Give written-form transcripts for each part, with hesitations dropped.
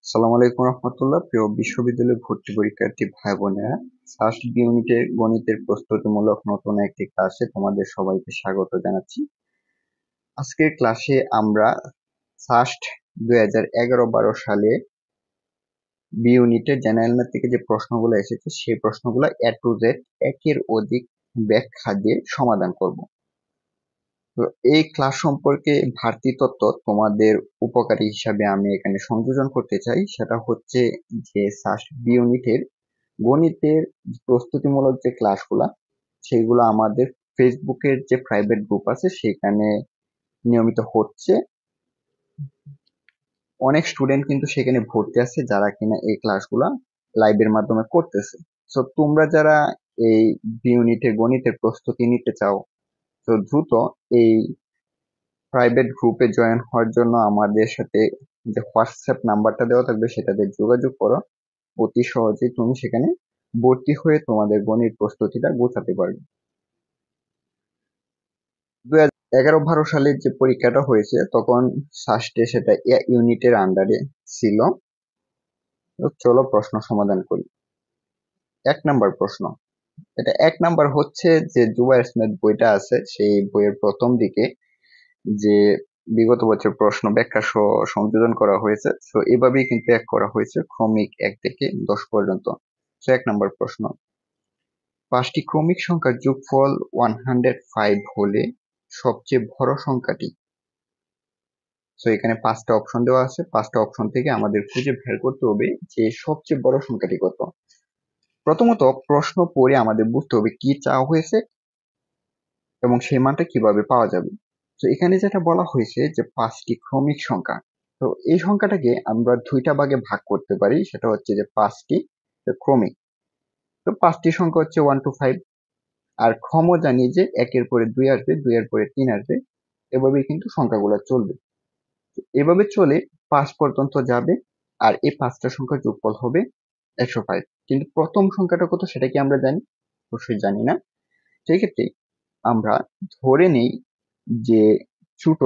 আসসালামু আলাইকুম রহমতুল্লাহ। প্রিয় বিশ্ববিদ্যালয় ভর্তি পরীক্ষার্থী ভাই বোনেরা, ফার্স্ট ইউনিটের গণিতের প্রস্তুতিমূলক নতুন একটি ক্লাসে তোমাদের সবাইকে স্বাগত জানাচ্ছি। আজকের ক্লাসে আমরা ফার্স্ট 2011-12 সালে বি ইউনিটের জেনারেল ম্যাথ থেকে যে প্রশ্নগুলো এসেছে সেই প্রশ্নগুলো এ টু জেড একের অধিক ব্যাখ্যা দিয়ে সমাধান করব। তো এই ক্লাস সম্পর্কে ভারতী তত্ত্ব তোমাদের উপকারী হিসাবে আমি এখানে সংযোজন করতে চাই। সেটা হচ্ছে যে ফার্স্ট বি ইউনিটের গণিতের প্রস্তুতিমূলক যে ক্লাসগুলা সেগুলো আমাদের ফেসবুকের যে প্রাইভেট গ্রুপ আছে সেখানে নিয়মিত হচ্ছে। অনেক স্টুডেন্ট কিন্তু সেখানে ভর্তি আছে যারা কিনা এই ক্লাসগুলা লাইভের মাধ্যমে করতেছে। তো তোমরা যারা এই বি ইউনিটের গণিতের প্রস্তুতি নিতে চাও, তো দ্রুত এই প্রাইভেট গ্রুপে জয়েন হওয়ার জন্য আমাদের সাথে যে হোয়াটসঅ্যাপ নাম্বারটা দেওয়া থাকবে সেটাতে যোগাযোগ করো। অতি সহজেই তুমি সেখানে ভর্তি হয়ে তোমাদের গণিত প্রস্তুতিটা গোছাতে পারবে। 2011-12 সালে যে পরীক্ষাটা হয়েছে তখন ফার্স্টে সেটা এ ইউনিটের আন্ডারে ছিল। তো চলো প্রশ্ন সমাধান করি। 1 নাম্বার প্রশ্ন, এটা 1 নাম্বার হচ্ছে যে জুবাইর স্মিথ বইটা আছে সেই বইয়ের প্রথম দিকে যে বিগত বছর প্রশ্ন ব্যাখ্যা সহ সংযোজন করা হয়েছে। তো এভাবেই কিন্তু এক করা হয়েছে ক্রমিক 1 থেকে 10 পর্যন্ত। তো 1 নাম্বার প্রশ্ন, 5টি ক্রমিক সংখ্যার যোগফল 105 হলে সবচেয়ে বড় সংখ্যাটি। তো এখানে 5টা অপশন দেওয়া আছে, 5টা অপশন থেকে আমাদের খুঁজে বের করতে হবে যে সবচেয়ে বড় সংখ্যাটি কত। প্রথমত প্রশ্ন পড়ে আমাদের বুঝতে হবে কি চাওয়া হয়েছে এবং সেই মানটা কিভাবে পাওয়া যাবে। তো এখানে যেটা বলা হয়েছে যে 5টি ক্রমিক সংখ্যা, তো এই সংখ্যাটাকে আমরা 2টা ভাগে ভাগ করতে পারি। সেটা হচ্ছে যে 5টি ক্রমিক। তো 5টি সংখ্যা হচ্ছে 1 to 5, আর ক্রম জানি যে 1-এর পরে 2 আসবে, 2-এর পরে 3 আসবে, এভাবেই কিন্তু সংখ্যাগুলো চলবে। এভাবে চলে 5 পর্যন্ত যাবে, আর এই 5টা সংখ্যার যোগফল হবে 105। কিন্তু প্রথম সংখ্যাটা কত সেটা কি আমরা জানি? অবশ্যই জানি না। সেই ক্ষেত্রে আমরা ধরে নেই যে ছোট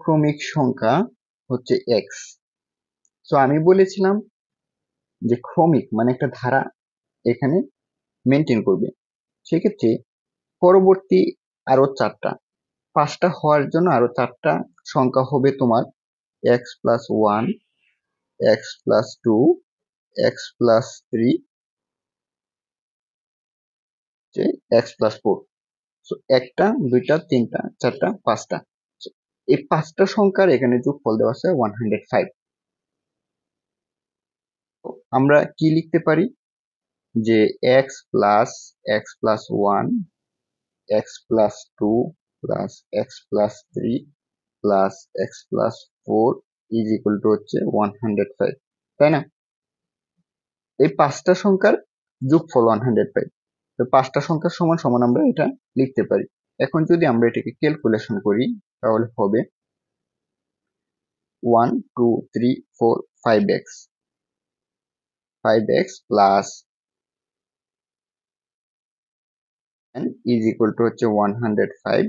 ক্রমিক সংখ্যা হচ্ছে এক্স। তো আমি বলেছিলাম যে ক্রমিক মানে একটা ধারা এখানে মেনটেন করবে। সেক্ষেত্রে পরবর্তী আরো 4টা, 5টা হওয়ার জন্য আরো 4টা সংখ্যা হবে তোমার x+1, x+2, x+3, x+4। So, 1টা, 2টা, 3টা, 4টা, 5টা। So, এই 5টা সংখ্যার এখানে যোগফল দেওয়া আছে 105। আমরা কি লিখতে পারি যে x+1, x+2 plus x+3 plus x+4 is equal to হচ্ছে 105, তাই না? এই 5টা সংখ্যার যোগফল 105। তো 5টা সংখ্যার সমান সমান আমরা এটা লিখতে পারি। এখন যদি আমরা এটাকে ক্যালকুলেশন করি তাহলে হবে 1 2 3 4 5x, 5x plus is equal to হচ্ছে 105।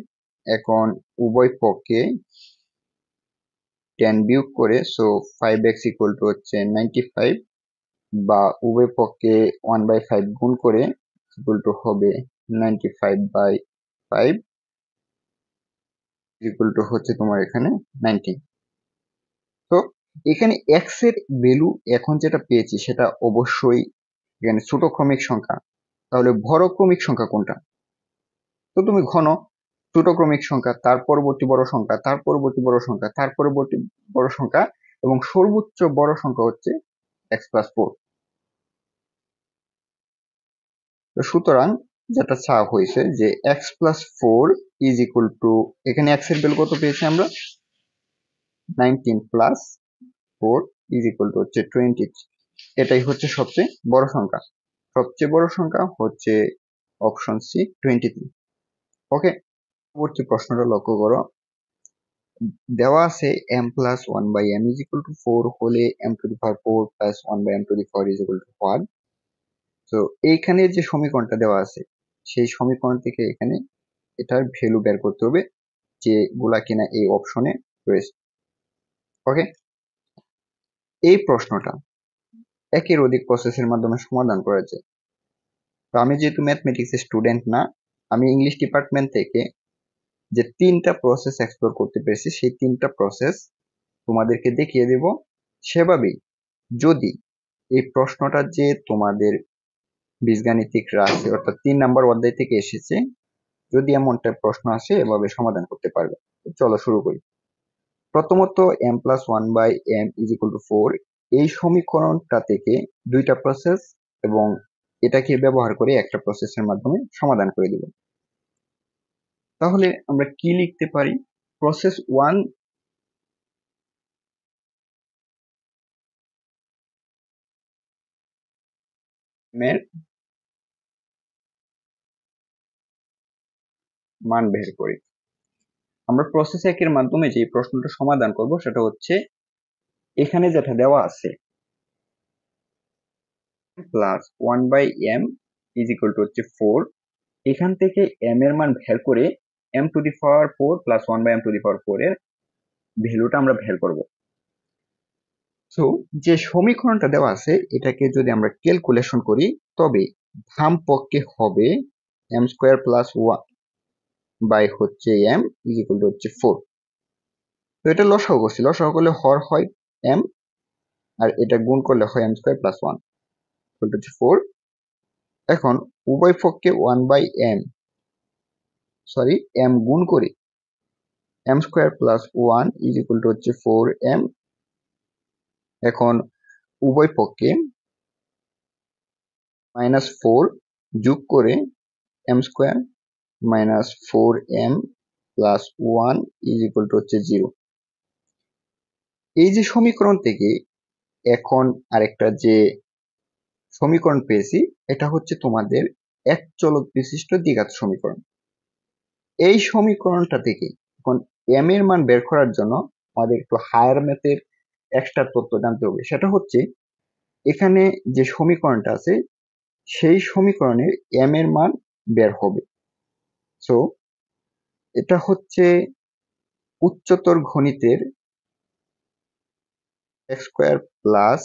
এখন উভয় পক্ষে 10 বিয়োগ করে, সো 5x ইকুয়াল টু হচ্ছে 95, বা উভয় পক্ষে 1/5 গুণ করে ইকুয়াল টু হবে 95/5 ইকুয়াল টু হচ্ছে তোমার এখানে 19। তো এখানে x এর ভ্যালু এখন যেটা পেয়েছি সেটা অবশ্যই এখানে ছোট ক্রমিক সংখ্যা। তাহলে বড় ক্রমিক সংখ্যা কোনটা? তো তুমি ঘন ছোট ক্রমিক সংখ্যা, তার পরবর্তী বড় সংখ্যা, তার পরবর্তী বড় সংখ্যা, তার পরবর্তী বড় সংখ্যা, এবং সর্বোচ্চ বড় সংখ্যা হচ্ছে x+4। তো সুতরাং যেটা চাওয়া হয়েছে যে x+4 ইজ ইকুয়াল টু, এখানে x এর ভ্যালু কত পেয়েছি আমরা? 19 প্লাস 4 ইজ ইকুয়াল টু হচ্ছে 23। এটাই হচ্ছে সবচেয়ে বড় সংখ্যা। সবচেয়ে বড় সংখ্যা হচ্ছে অপশন সি 23। ওকে, পরবর্তী প্রশ্নটা লক্ষ্য করো। দেওয়া আছে m+1/m ইজ ইকুয়াল টু 4 হলে m⁴ plus 1/m⁴ is equal to what? তো এইখানে যে সমীকরণটা দেওয়া আছে সেই সমীকরণ থেকে এখানে এটার ভ্যালু বের করতে হবে যেগুলা কিনা এই অপশনে রয়েছে। ওকে, এই প্রশ্নটা একের অধিক প্রসেসের মাধ্যমে সমাধান করা যায়। তো আমি যেহেতু ম্যাথমেটিক্স স্টুডেন্ট না, আমি ইংলিশ ডিপার্টমেন্ট থেকে যে 3টা প্রসেস এক্সপ্লোর করতে পেরেছি সেই 3টা প্রসেস তোমাদেরকে দেখিয়ে দেব। সেভাবেই যদি এই প্রশ্নটা যে তোমাদের বীজগাণিতিক রাশি অর্থাৎ 3 নাম্বার অধ্যায় থেকে এসেছে, যদি এমনটা প্রশ্ন আসে এভাবে সমাধান করতে পারবে। চলো শুরু করি। প্রথমত m+1/m=4 এই সমীকরণটা থেকে 2টা প্রসেস এবং এটাকে ব্যবহার করে একটা প্রসেসের মাধ্যমে সমাধান করে দেব। তাহলে আমরা কি লিখতে পারি? প্রসেস 1 এর মান বের করি। আমরা প্রসেস 1 এর মাধ্যমে যে প্রশ্নটা সমাধান করব সেটা হচ্ছে এখানে যেটা দেওয়া আছে m+1/m=4, এখান থেকে m এর মান বের করে m⁴ প্লাস 1/m⁴ এর ভ্যালুটা আমরা বের করব। সো যে সমীকরণটা দেওয়া আছে এটাকে যদি আমরা ক্যালকুলেশন করি তবে বাম পক্ষে হবে m² প্লাস 1 বাই হচ্ছে m=4। তো এটা লসাগু করছি, লসাগু করলে হর হয় m আর এটা গুণ করলে হয় m² প্লাস 1 4। এখন উভয় পক্ষে 1/m গুণ করি m² প্লাস 1 হচ্ছে 4m। এখন উভয় পক্ষে -4 যোগ করে m² -4m প্লাস 1 হচ্ছে 0। এই যে সমীকরণ থেকে এখন আরেকটা যে সমীকরণ পেয়েছি এটা হচ্ছে তোমাদের এক চলক বিশিষ্ট দ্বিঘাত সমীকরণ। এই সমীকরণটা থেকে এখন m এর মান বের করার জন্য আমাদের একটু হায়ার ম্যাথের এক্সট্রা তথ্য জানতে হবে। সেটা হচ্ছে এখানে যে সমীকরণটা আছে সেই সমীকরণের m এর মান বের হবে। সো এটা হচ্ছে উচ্চতর গণিতের x² plus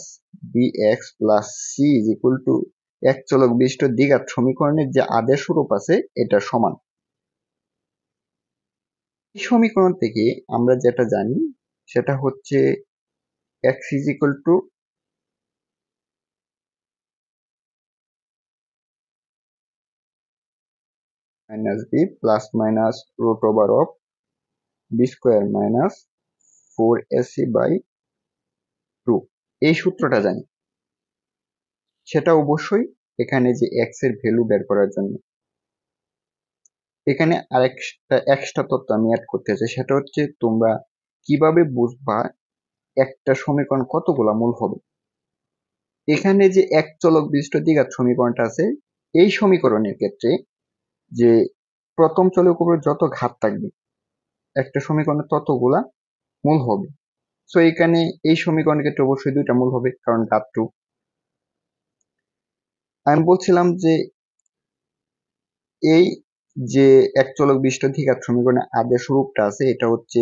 bx plus c এক চলক বিশিষ্ট দ্বিঘাত সমীকরণের যে আদেশ রূপ আছে এটা সমান। এই সমীকরণ থেকে আমরা যেটা জানি সেটা হচ্ছে x - b plus minus root over of b² minus 4ac/2 এই সূত্রটা জানি। সেটা অবশ্যই এখানে যে x এর ভ্যালু বের করার জন্য। এখানে আরেকটা এক্সট্রা তথ্য আমি অ্যাড করতে চাই, সেটা হচ্ছে তোমরা কিভাবে বুঝবা একটা সমীকরণ কতগুলা মূল হবে। এখানে যে এক চলক বিশিষ্ট দ্বিঘাত সমীকরণটা আছে এই সমীকরণের ক্ষেত্রে যে প্রথম চলকের উপর যত ঘাত থাকবে একটা সমীকরণের ততগুলা মূল হবে। সো এখানে এই সমীকরণের ক্ষেত্রে অবশ্যই 2টা মূল হবে কারণ ঘাত 2। আমি বলছিলাম যে এই যে এক চলক বিশিষ্ট দ্বিঘাত সমীকরণের আদেশ রূপটা আছে এটা হচ্ছে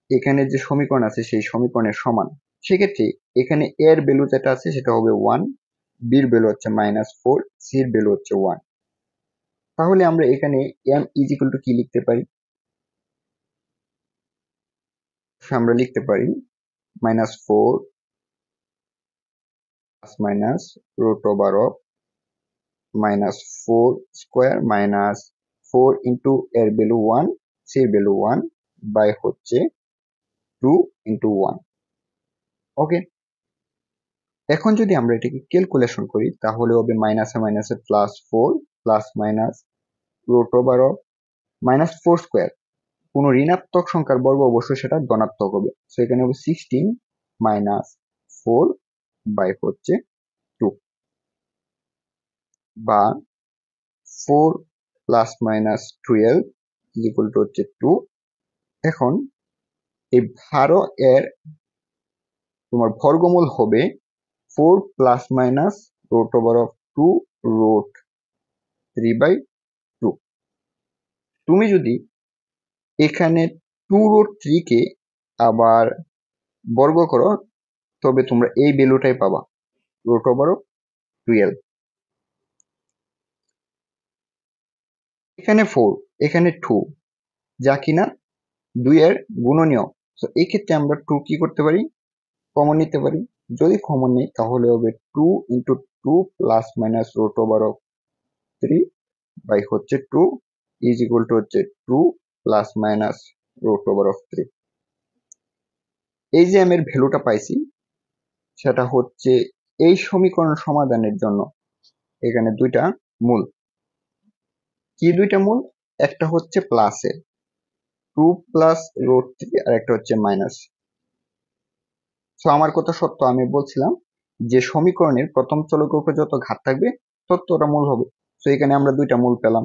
এখানে যে সমীকরণ আছে সেই সমীকরণের সমান। সেক্ষেত্রে এখানে এর ভ্যালু যেটা আছে সেটা হবে 1, বির ভ্যালু হচ্ছে -4, সির ভ্যালু হচ্ছে 1। তাহলে আমরা এখানে m কি লিখতে পারি? আমরা লিখতে পারি -4 plus minus root over of -4² minus 4 into এর ভ্যালু 1, সির ভ্যালু 1 বাই হচ্ছে 2 ইন্টু 1। ওকে, এখন যদি আমরা এটাকে ক্যালকুলেশন করি তাহলে হবে মাইনাসে মাইনাসে +4 plus minus root over of -4²। কোনো ঋণাত্মক সংখ্যার বর্গ অবশ্যই সেটা ধনাত্মক হবে। সো এখানে হবে 16 - 4 বাই হচ্ছে 2 বা 4 প্লাস মাইনাস 12 হচ্ছে 2। এখন এই 12 এর তোমার বর্গমূল হবে 4 plus minus root over of 2 root 3/2। তুমি যদি এখানে 2√3 কে আবার বর্গ করো তবে তোমরা এই ভ্যালুটাই পাবা, √12। এখানে 4, এখানে 2, যা কিনা 2 এর গুণনীয়। তো এই ক্ষেত্রে আমরা 2 কি করতে পারি, কমন নিতে পারি। যদি কমন নিই তাহলে হবে 2 × 2 ± √3 বাই হচ্ছে 2 ইজ ইকুয়াল টু হচ্ছে 2 ± √3। এই যে আমি এর ভ্যালুটা পাইছি সেটা হচ্ছে এই সমীকরণ সমাধানের জন্য এখানে দুইটা মূল। কি দুইটা মূল? একটা হচ্ছে প্লাসের 2 + √3 আর একটা হচ্ছে মাইনাস। সো আমার কথা সত্য, আমি বলছিলাম যে সমীকরণের প্রথম চলকের উপর যত ঘাত থাকবে তত ওটা মূল হবে। সো এখানে আমরা দুইটা মূল পেলাম।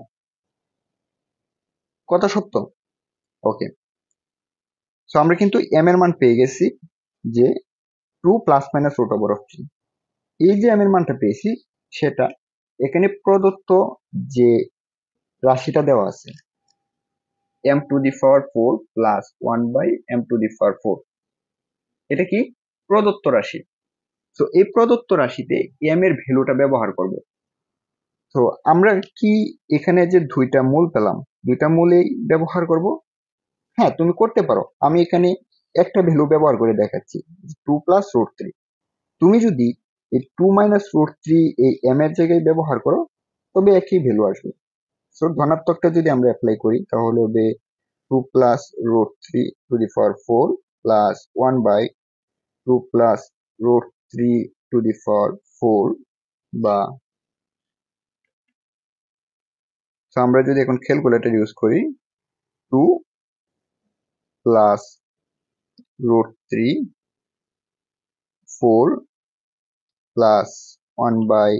কথা সত্য? ওকে। সো আমরা কিন্তু m এর মান পেয়ে গেছি যে 2 ± √3। এই যে m এর মানটা পেয়েছি সেটা এখানে প্রদত্ত যে রাশিটা দেওয়া আছে m⁴ প্লাস 1/m⁴, এটা কি প্রদত্ত রাশি। তো এই প্রদত্ত রাশিতে m এর ভ্যালুটা ব্যবহার করব। তো আমরা কি এখানে যে দুইটা মূল পেলাম, দুইটা মূলেই ব্যবহার করব? হ্যাঁ, তুমি করতে পারো। আমি এখানে একটা ভ্যালু ব্যবহার করে দেখাচ্ছি, 2 + √3। তুমি যদি এই 2 - √3 এই m এর জায়গায় ব্যবহার করো তবে একই ভ্যালু আসবে। সো ধনাত্মকটা যদি আমরা অ্যাপ্লাই করি তাহলে হবে 2 + √3⁴ প্লাস 1/2 + √3⁴ বা আমরা যদি এখন ক্যালকুলেটর ইউজ করি 2 + √3⁴ প্লাস 1/2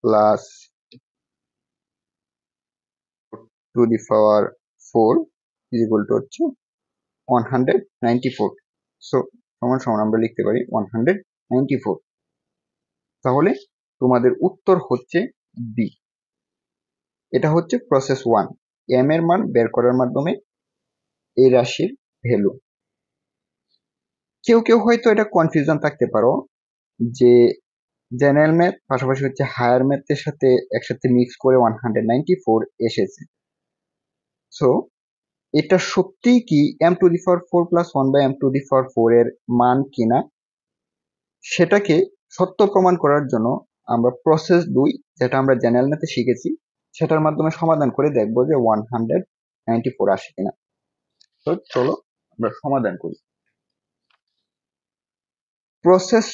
+ √3⁴ ইজ ইকুয়াল টু হচ্ছে 194। সো সমান সমান আমরা লিখতে পারি 194। তাহলে তোমাদের উত্তর হচ্ছে বি। এটা হচ্ছে প্রসেস 1, m এর মান বের করার মাধ্যমে এই রাশির ভ্যালু। কেউ কেউ হয়তো এটা কনফিউশন থাকতে পারো যে জেনারেল ম্যাথ পাশাপাশি হচ্ছে হায়ার ম্যাথের সাথে একসাথে মিক্স করে 194 এসেছে। সো এটা সত্যিই কি m⁴ প্লাস 1/m⁴ এর মান কিনা সেটাকে সত্য প্রমাণ করার জন্য আমরা প্রসেস 2, যেটা আমরা জেনারেল ম্যাথে শিখেছি, সেটার মাধ্যমে সমাধান করে দেখবো যে 194 আসে কিনা। তো চলো আমরা সমাধান করি। প্রসেস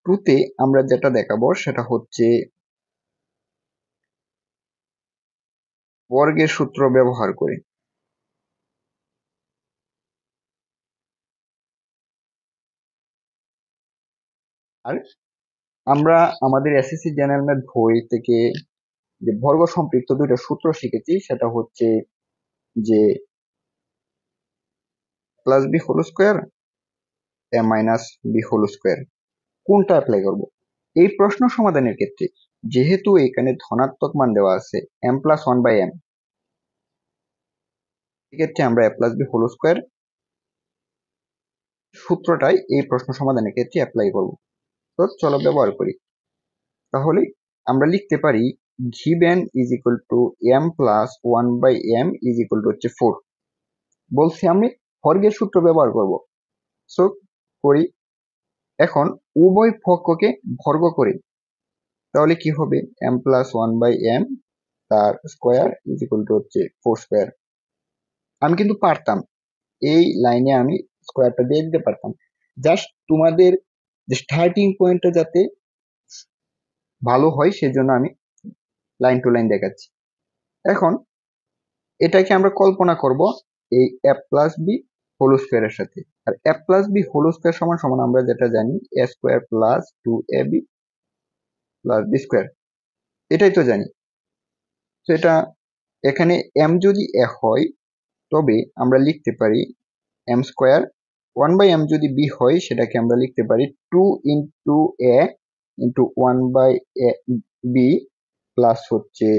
2 তে আমরা যেটা দেখাবো সেটা হচ্ছে বর্গের সূত্র ব্যবহার করে। আর আমরা আমাদের এসএসসি জেনারেল ম্যাথ বই থেকে যে বর্গ সম্পৃক্ত দুইটা সূত্র শিখেছি সেটা হচ্ছে যে +b² a-b²। কোনটা অ্যাপ্লাই করব? এই প্রশ্ন সমাধানের ক্ষেত্রে যেহেতু এখানে ধনাত্মক মান দেওয়া আছে m+1/m, এক্ষেত্রে আমরা a+b² সূত্রটাই এই প্রশ্ন সমাধানের ক্ষেত্রে অ্যাপ্লাই করব। তো চলো ব্যবহার করি। তাহলে আমরা লিখতে পারি given is equal to m+1/m is equal to হচ্ছে 4। বলছি আমি বর্গের সূত্র ব্যবহার করব। সো করি। এখন উভয় পক্ষকে বর্গ করি, তাহলে কি হবে m+1/m তার স্কোয়ার ইজ ইকুয়াল টু হচ্ছে 4²। আমি কিন্তু পারতাম এই লাইনে আমি স্কোয়ারটা দিয়ে দিতে পারতাম, জাস্ট তোমাদের যে স্টার্টিং পয়েন্টটা যাতে ভালো হয় সেজন্য আমি লাইন টু লাইন দেখাচ্ছি। এখন এটাকে আমরা কল্পনা করব এই a+b² এর সাথে। আর a+b² সমান সমান আমরা যেটা জানি a² + 2ab + b², এটাই তো জানি। তো এটা এখানে m যদি a হয় তবে আমরা লিখতে পারি m²। 1/m যদি b হয় সেটাকে আমরা লিখতে পারি 2 × a × 1/b প্লাস হচ্ছে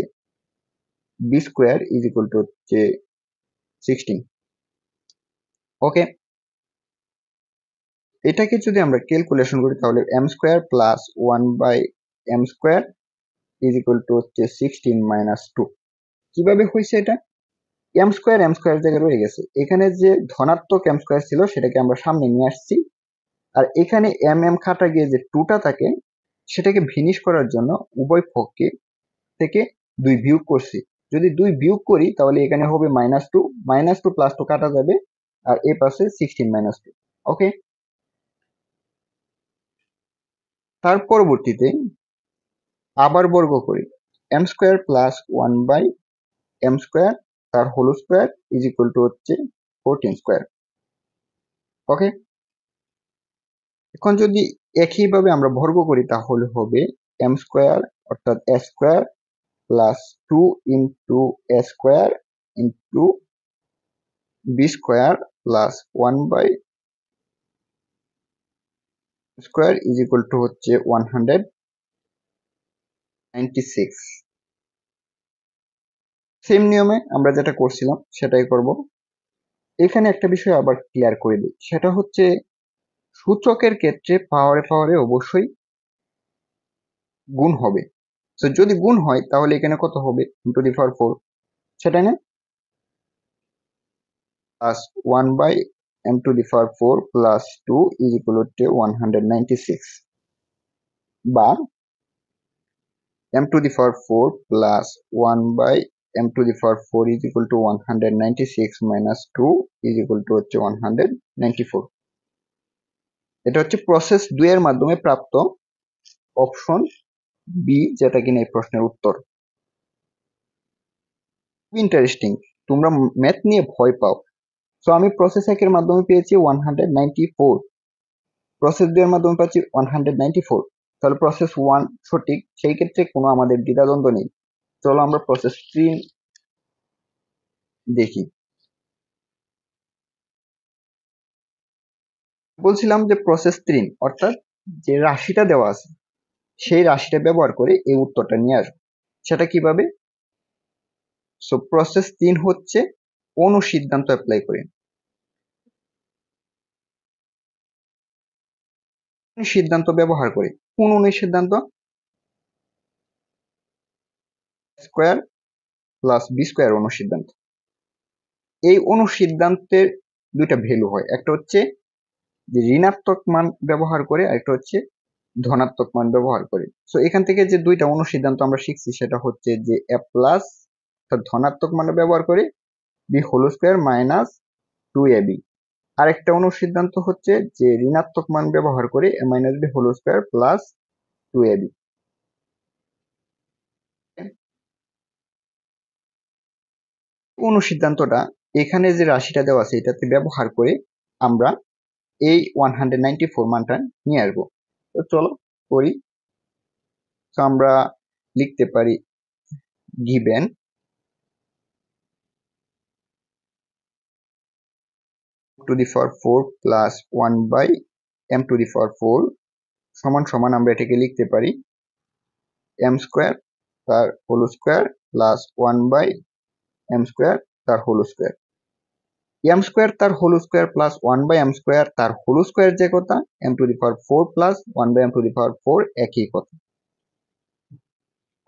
b square is equal to হচ্ছে 16। ওকে, এটাকে যদি আমরা ক্যালকুলেশন করি তাহলে m square plus 1/m square is equal to হচ্ছে 16 মাইনাস 2। কিভাবে হয়েছে এটা? এম স্কোয়ার জায়গায় রয়ে গেছে, এখানে যে ধনাত্মক এম স্কোয়ার ছিল সেটাকে আমরা সামনে নিয়ে আসছি, আর এখানে এম কাটা গিয়ে যে 2টা থাকে সেটাকে ভিনিশ করার জন্য উভয় পক্ষে থেকে 2 বিয়োগ করছি। যদি 2 বিয়োগ করি তাহলে এখানে হবে -2 প্লাস 2 কাটা যাবে, আর এ পাশে 16 মাইনাস 2। ওকে, তার পরবর্তীতে আবার বর্গ করি, M square plus 1/m square তার whole square is equal to হচ্ছে 14 স্কোয়ার। ওকে, এখন যদি একইভাবে আমরা বর্গ করি তাহলে হবে এম স্কোয়ার অর্থাৎ A square plus 2 into A square into B square plus 1/m square is equal to হচ্ছে 196। সেম নিয়মে আমরা যেটা করছিলাম সেটাই করব। এখানে একটা বিষয় আবার ক্লিয়ার করে দিই, সেটা হচ্ছে সূচকের ক্ষেত্রে পাওয়ারে অবশ্যই গুণ হবে। তো যদি গুণ হয় তাহলে এখানে কত হবে, 2^4 সেটা না, plus 1/m⁴ plus 2 is equal two 196, বা m⁴ plus 1/m⁴ is equal two 196 minus 2 is equal to হচ্ছে 194। এটা হচ্ছে প্রসেস 2 এর মাধ্যমে প্রাপ্ত অপশন বি, যেটা কিনা এই প্রশ্নের উত্তর। ইন্টারেস্টিং, তোমরা ম্যাথ নিয়ে ভয় পাও, তো আমি প্রসেস 1 এর মাধ্যমে পেয়েছি 194, প্রসেস 2 এর মাধ্যমে পাচ্ছি 194, তাহলে প্রসেস 1 সঠিক, সেই ক্ষেত্রে কোনো আমাদের দ্বিধাদ্বন্দ্ব নেই। চলো আমরা প্রসেস 3 দেখি। বলছিলাম যে প্রসেস 3 অর্থাৎ যে রাশিটা দেওয়া আছে সেই রাশিটা ব্যবহার করে এই উত্তরটা নিয়ে আসবো। সেটা কিভাবে? সো প্রসেস 3 হচ্ছে অনুসিদ্ধান্ত অ্যাপ্লাই করে। সিদ্ধান্ত ব্যবহার করে, কোন অনুসিদ্ধান্ত? স্কোয়ার প্লাস বি স্কোয়ার অনুসিদ্ধান্ত। এই অনুসিদ্ধান্তের দুইটা ভ্যালু হয়, একটা হচ্ছে যে ঋণাত্মক মান ব্যবহার করে, আর একটা হচ্ছে ধনাত্মক মান ব্যবহার করে। সো এখান থেকে যে দুইটা অনুসিদ্ধান্ত আমরা শিখছি সেটা হচ্ছে যে এ প্লাস ধনাত্মক মান ব্যবহার করে B whole square minus 2ab, আরেকটা অনুসিদ্ধান্ত হচ্ছে যে ঋণাত্মক মান ব্যবহার করে A minus B whole square plus 2ab। অনুসিদ্ধান্তটা এখানে যে রাশিটা দেওয়া আছে এটাতে ব্যবহার করে আমরা এই 194 মানটা নিয়ে আসবো। তো চলো করি। তো আমরা লিখতে পারি given to the power 4 plus 1/m⁴ সমান সমান আমরা এটাকে লিখতে পারি m স্কোয়ার তার whole square plus 1/m square তার হোল স্কোয়ার। m স্কোয়ার তার whole square plus 1/m square তার হোল স্কোয়ার যে কথা, m⁴ প্লাস 1/m⁴ একই কথা।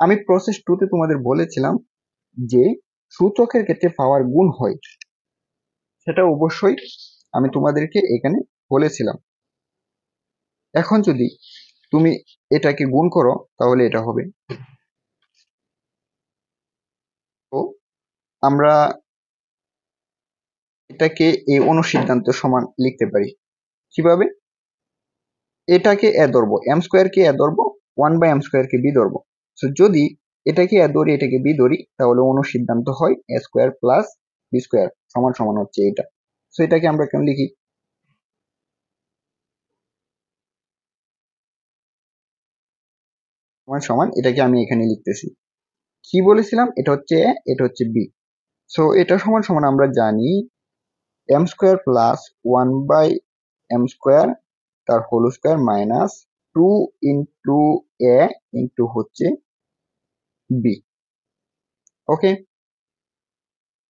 আমি প্রসেস 2 তে তোমাদের বলেছিলাম যে সূচকের ক্ষেত্রে পাওয়ার গুণ হয়, সেটা অবশ্যই আমি তোমাদেরকে এখানে বলেছিলাম। এখন যদি তুমি এটাকে গুণ করো তাহলে এটা হবে। তো আমরা এটাকে এই অনুসিদ্ধান্ত সমান লিখতে পারি কিভাবে? এটাকে এ ধরবো, এম স্কোয়ার কে এ ধরবো, 1/m স্কোয়ার কে বি ধরবো। তো যদি এটাকে এ ধরি এটাকে বি ধরি তাহলে অনুসিদ্ধান্ত হয় এ স্কোয়ার প্লাস বি স্কোয়ার সমান সমান হচ্ছে এটা। তো এটাকে আমরা কেমন লিখি? সমান সমান এটাকে আমি এখানে লিখতেছি। কি বলেছিলাম? এটা হচ্ছে এ, এটা হচ্ছে বি। সো এটা সমান সমান আমরা জানি m square plus 1/m square তার whole square minus 2 into a into হচ্ছে বি। ওকে,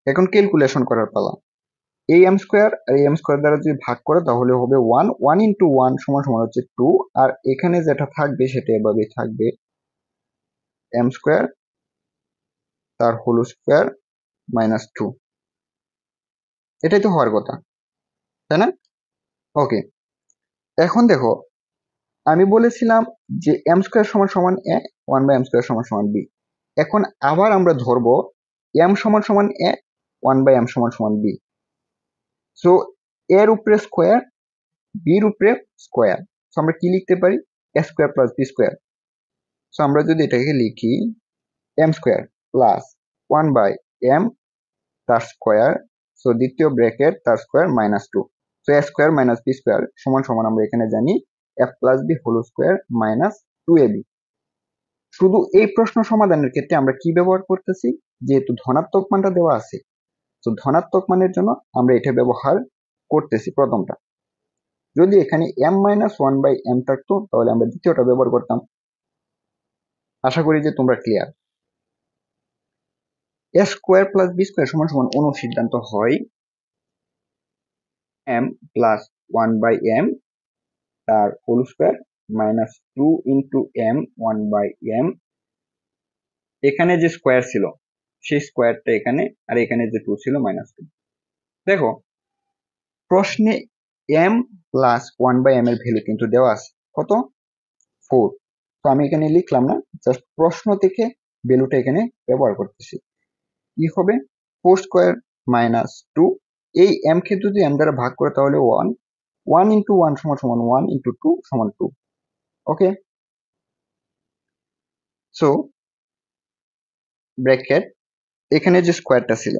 এখন ক্যালকুলেশন করার পালা। এই এম স্কোয়ার আর এই এম স্কোয়ার দ্বারা যদি ভাগ করে তাহলে হবে 1, 1 ইন্টু 1 সমান সমান হচ্ছে 2, আর এখানে যেটা থাকবে সেটা এভাবেই থাকবে, এম স্কোয়ার তার হোল স্কোয়ার মাইনাস 2। এটাই তো হওয়ার কথা, তাই না? ওকে, এখন দেখো আমি বলেছিলাম যে এম স্কোয়ার সমান সমান এ, 1/m স্কোয়ার সমান সমান বি। এখন আবার আমরা ধরবো এম সমান সমান এ, 1/m সমান সমান বি। সো এর উপরে স্কোয়ার, বির উপরে স্কোয়ার, সো আমরা কি লিখতে পারি, A square plus B square. So আমরা যদি এটাকে লিখি এম স্কোয়ার প্লাস 1/m তার স্কোয়ার, সো দ্বিতীয় ব্র্যাকেট তার square minus 2। So A square minus B square সমান সমান আমরা এখানে জানি F plus B whole square minus 2ab। শুধু এই প্রশ্ন সমাধানের ক্ষেত্রে আমরা কি ব্যবহার করতেছি, যেহেতু ধনাত্মক মানটা দেওয়া আছে, তো ধনাত্মক মানের জন্য আমরা এটা ব্যবহার করতেছি প্রথমটা। যদি এখানে m-1/m থাকতো তাহলে আমরা দ্বিতীয়টা ব্যবহার করতাম। আশা করি যে তোমরা clear. A square plus B square সমান সমান অনুসিদ্ধান্ত হয় m প্লাস 1/m তার whole square minus 2 into m 1/m। এখানে যে স্কোয়ার ছিল সেই স্কোয়ারটা এখানে, আর এখানে যে 2 ছিল মাইনাস 2। দেখো প্রশ্নে m প্লাস 1/m এর ভ্যালু কিন্তু দেওয়া আছে কত, 4। তো আমি এখানে লিখলাম না, জাস্ট প্রশ্ন থেকে ভ্যালুটা এখানে ব্যবহার করতেছি। কি হবে 4 স্কোয়ার মাইনাস 2, এই m কে যদি m দ্বারা ভাগ করে তাহলে 1, 1 ইন্টু 1 সমান সমান 1 ইন্টু 2 সমান 2। ওকে, সো ব্র্যাকেট এখানে যে স্কোয়ারটা ছিল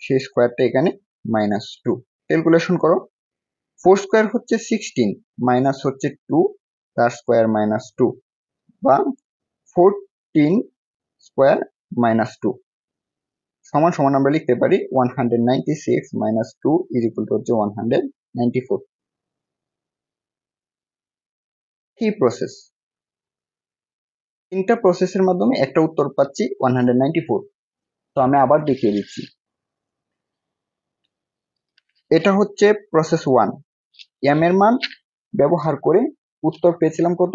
সেই স্কোয়ারটা এখানে মাইনাস 2। ক্যালকুলেশন করো, 4 স্কোয়ার হচ্ছে 16 মাইনাস হচ্ছে 2 তার স্কোয়ার মাইনাস 2, বা 14 স্কোয়ার মাইনাস 2 সমান সমান আমরা লিখতে পারি 196 মাইনাস 2 ইজ ইকুয়াল টু হচ্ছে 194। কি প্রসেস, তিনটা প্রসেসের মাধ্যমে একটা উত্তর পাচ্ছি 194। তো আমি আবার দেখিয়ে দিচ্ছি। এটা হচ্ছে প্রসেস 1, এম এর মান ব্যবহার করে উত্তর পেয়েছিলাম কত,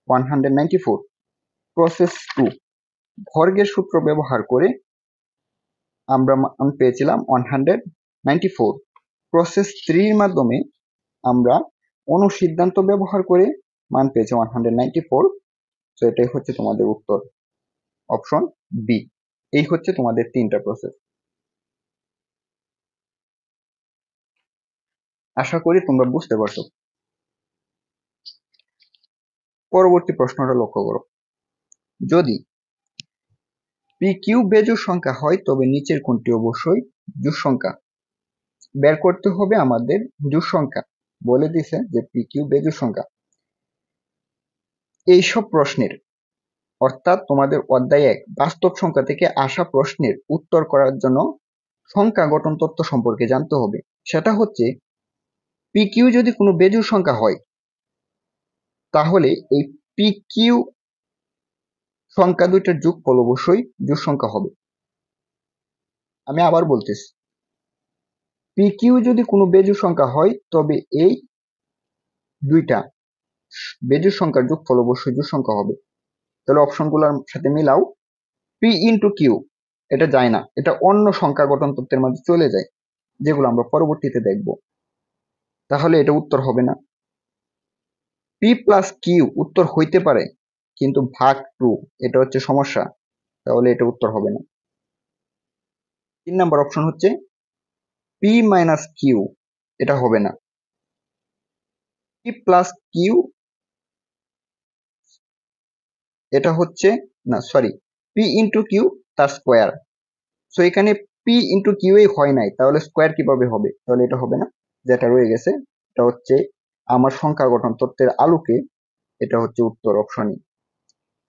194। প্রসেস 2, বর্গের সূত্র ব্যবহার করে আমরা মান পেয়েছিলাম 194। প্রসেস 3 এর মাধ্যমে আমরা অনুসিদ্ধান্ত ব্যবহার করে মান পেয়েছি 194। তো এটাই হচ্ছে তোমাদের উত্তর, অপশন বি। এই হচ্ছে তোমাদের তিনটা প্রসেস। আশা করি তোমরা বুঝতে পারছো। পরবর্তী প্রশ্নটা লক্ষ্য করো, যদি পি কিউ বেজোড় সংখ্যা হয় তবে নিচের কোনটি অবশ্যই জোড় সংখ্যা। বের করতে হবে আমাদের জোড় সংখ্যা, বলে দিছে যে পি কিউ বেজোড় সংখ্যা। এইসব প্রশ্নের অর্থাৎ তোমাদের অধ্যায় 1 বাস্তব সংখ্যা থেকে আসা প্রশ্নের উত্তর করার জন্য সংখ্যা গঠন তত্ত্ব সম্পর্কে জানতে হবে। সেটা হচ্ছে পি কিউ যদি কোনো বেজোড় সংখ্যা হয় তাহলে এই পি কিউ সংখ্যা দুইটার যোগফল অবশ্যই জোড় সংখ্যা হবে। আমি আবার বলতেছি, পি কিউ যদি কোনো বেজোড় সংখ্যা হয় তবে এই দুইটা বেজোড় সংখ্যার যোগফল অবশ্যই জোড় সংখ্যা হবে। তাহলে অপশনগুলোর সাথে মিলাও, পি ইন্টু কিউ এটা যায় না, এটা অন্য সংখ্যা গঠন তত্ত্বের মাঝে চলে যায়, যেগুলো আমরা পরবর্তীতে দেখব। তাহলে এটা উত্তর হবে না। পি প্লাস কিউ উত্তর হইতে পারে কিন্তু ভাগ 2 এটা হচ্ছে সমস্যা, তাহলে এটা উত্তর হবে না। 3 নাম্বার অপশন হচ্ছে পি মাইনাস কিউ, এটা হবে না। পি প্লাস কিউ এটা হচ্ছে না, সরি, পি ইন্টু কিউ তার স্কোয়ার। সো এখানে পি ইন্টু কিউ এই হয় নাই, তাহলে স্কোয়ার কিভাবে হবে, তাহলে এটা হবে না। যেটা রয়ে গেছে এটা হচ্ছে আমার সংখ্যা গঠন তত্ত্বের আলোকে এটা হচ্ছে উত্তর, অপশন ই।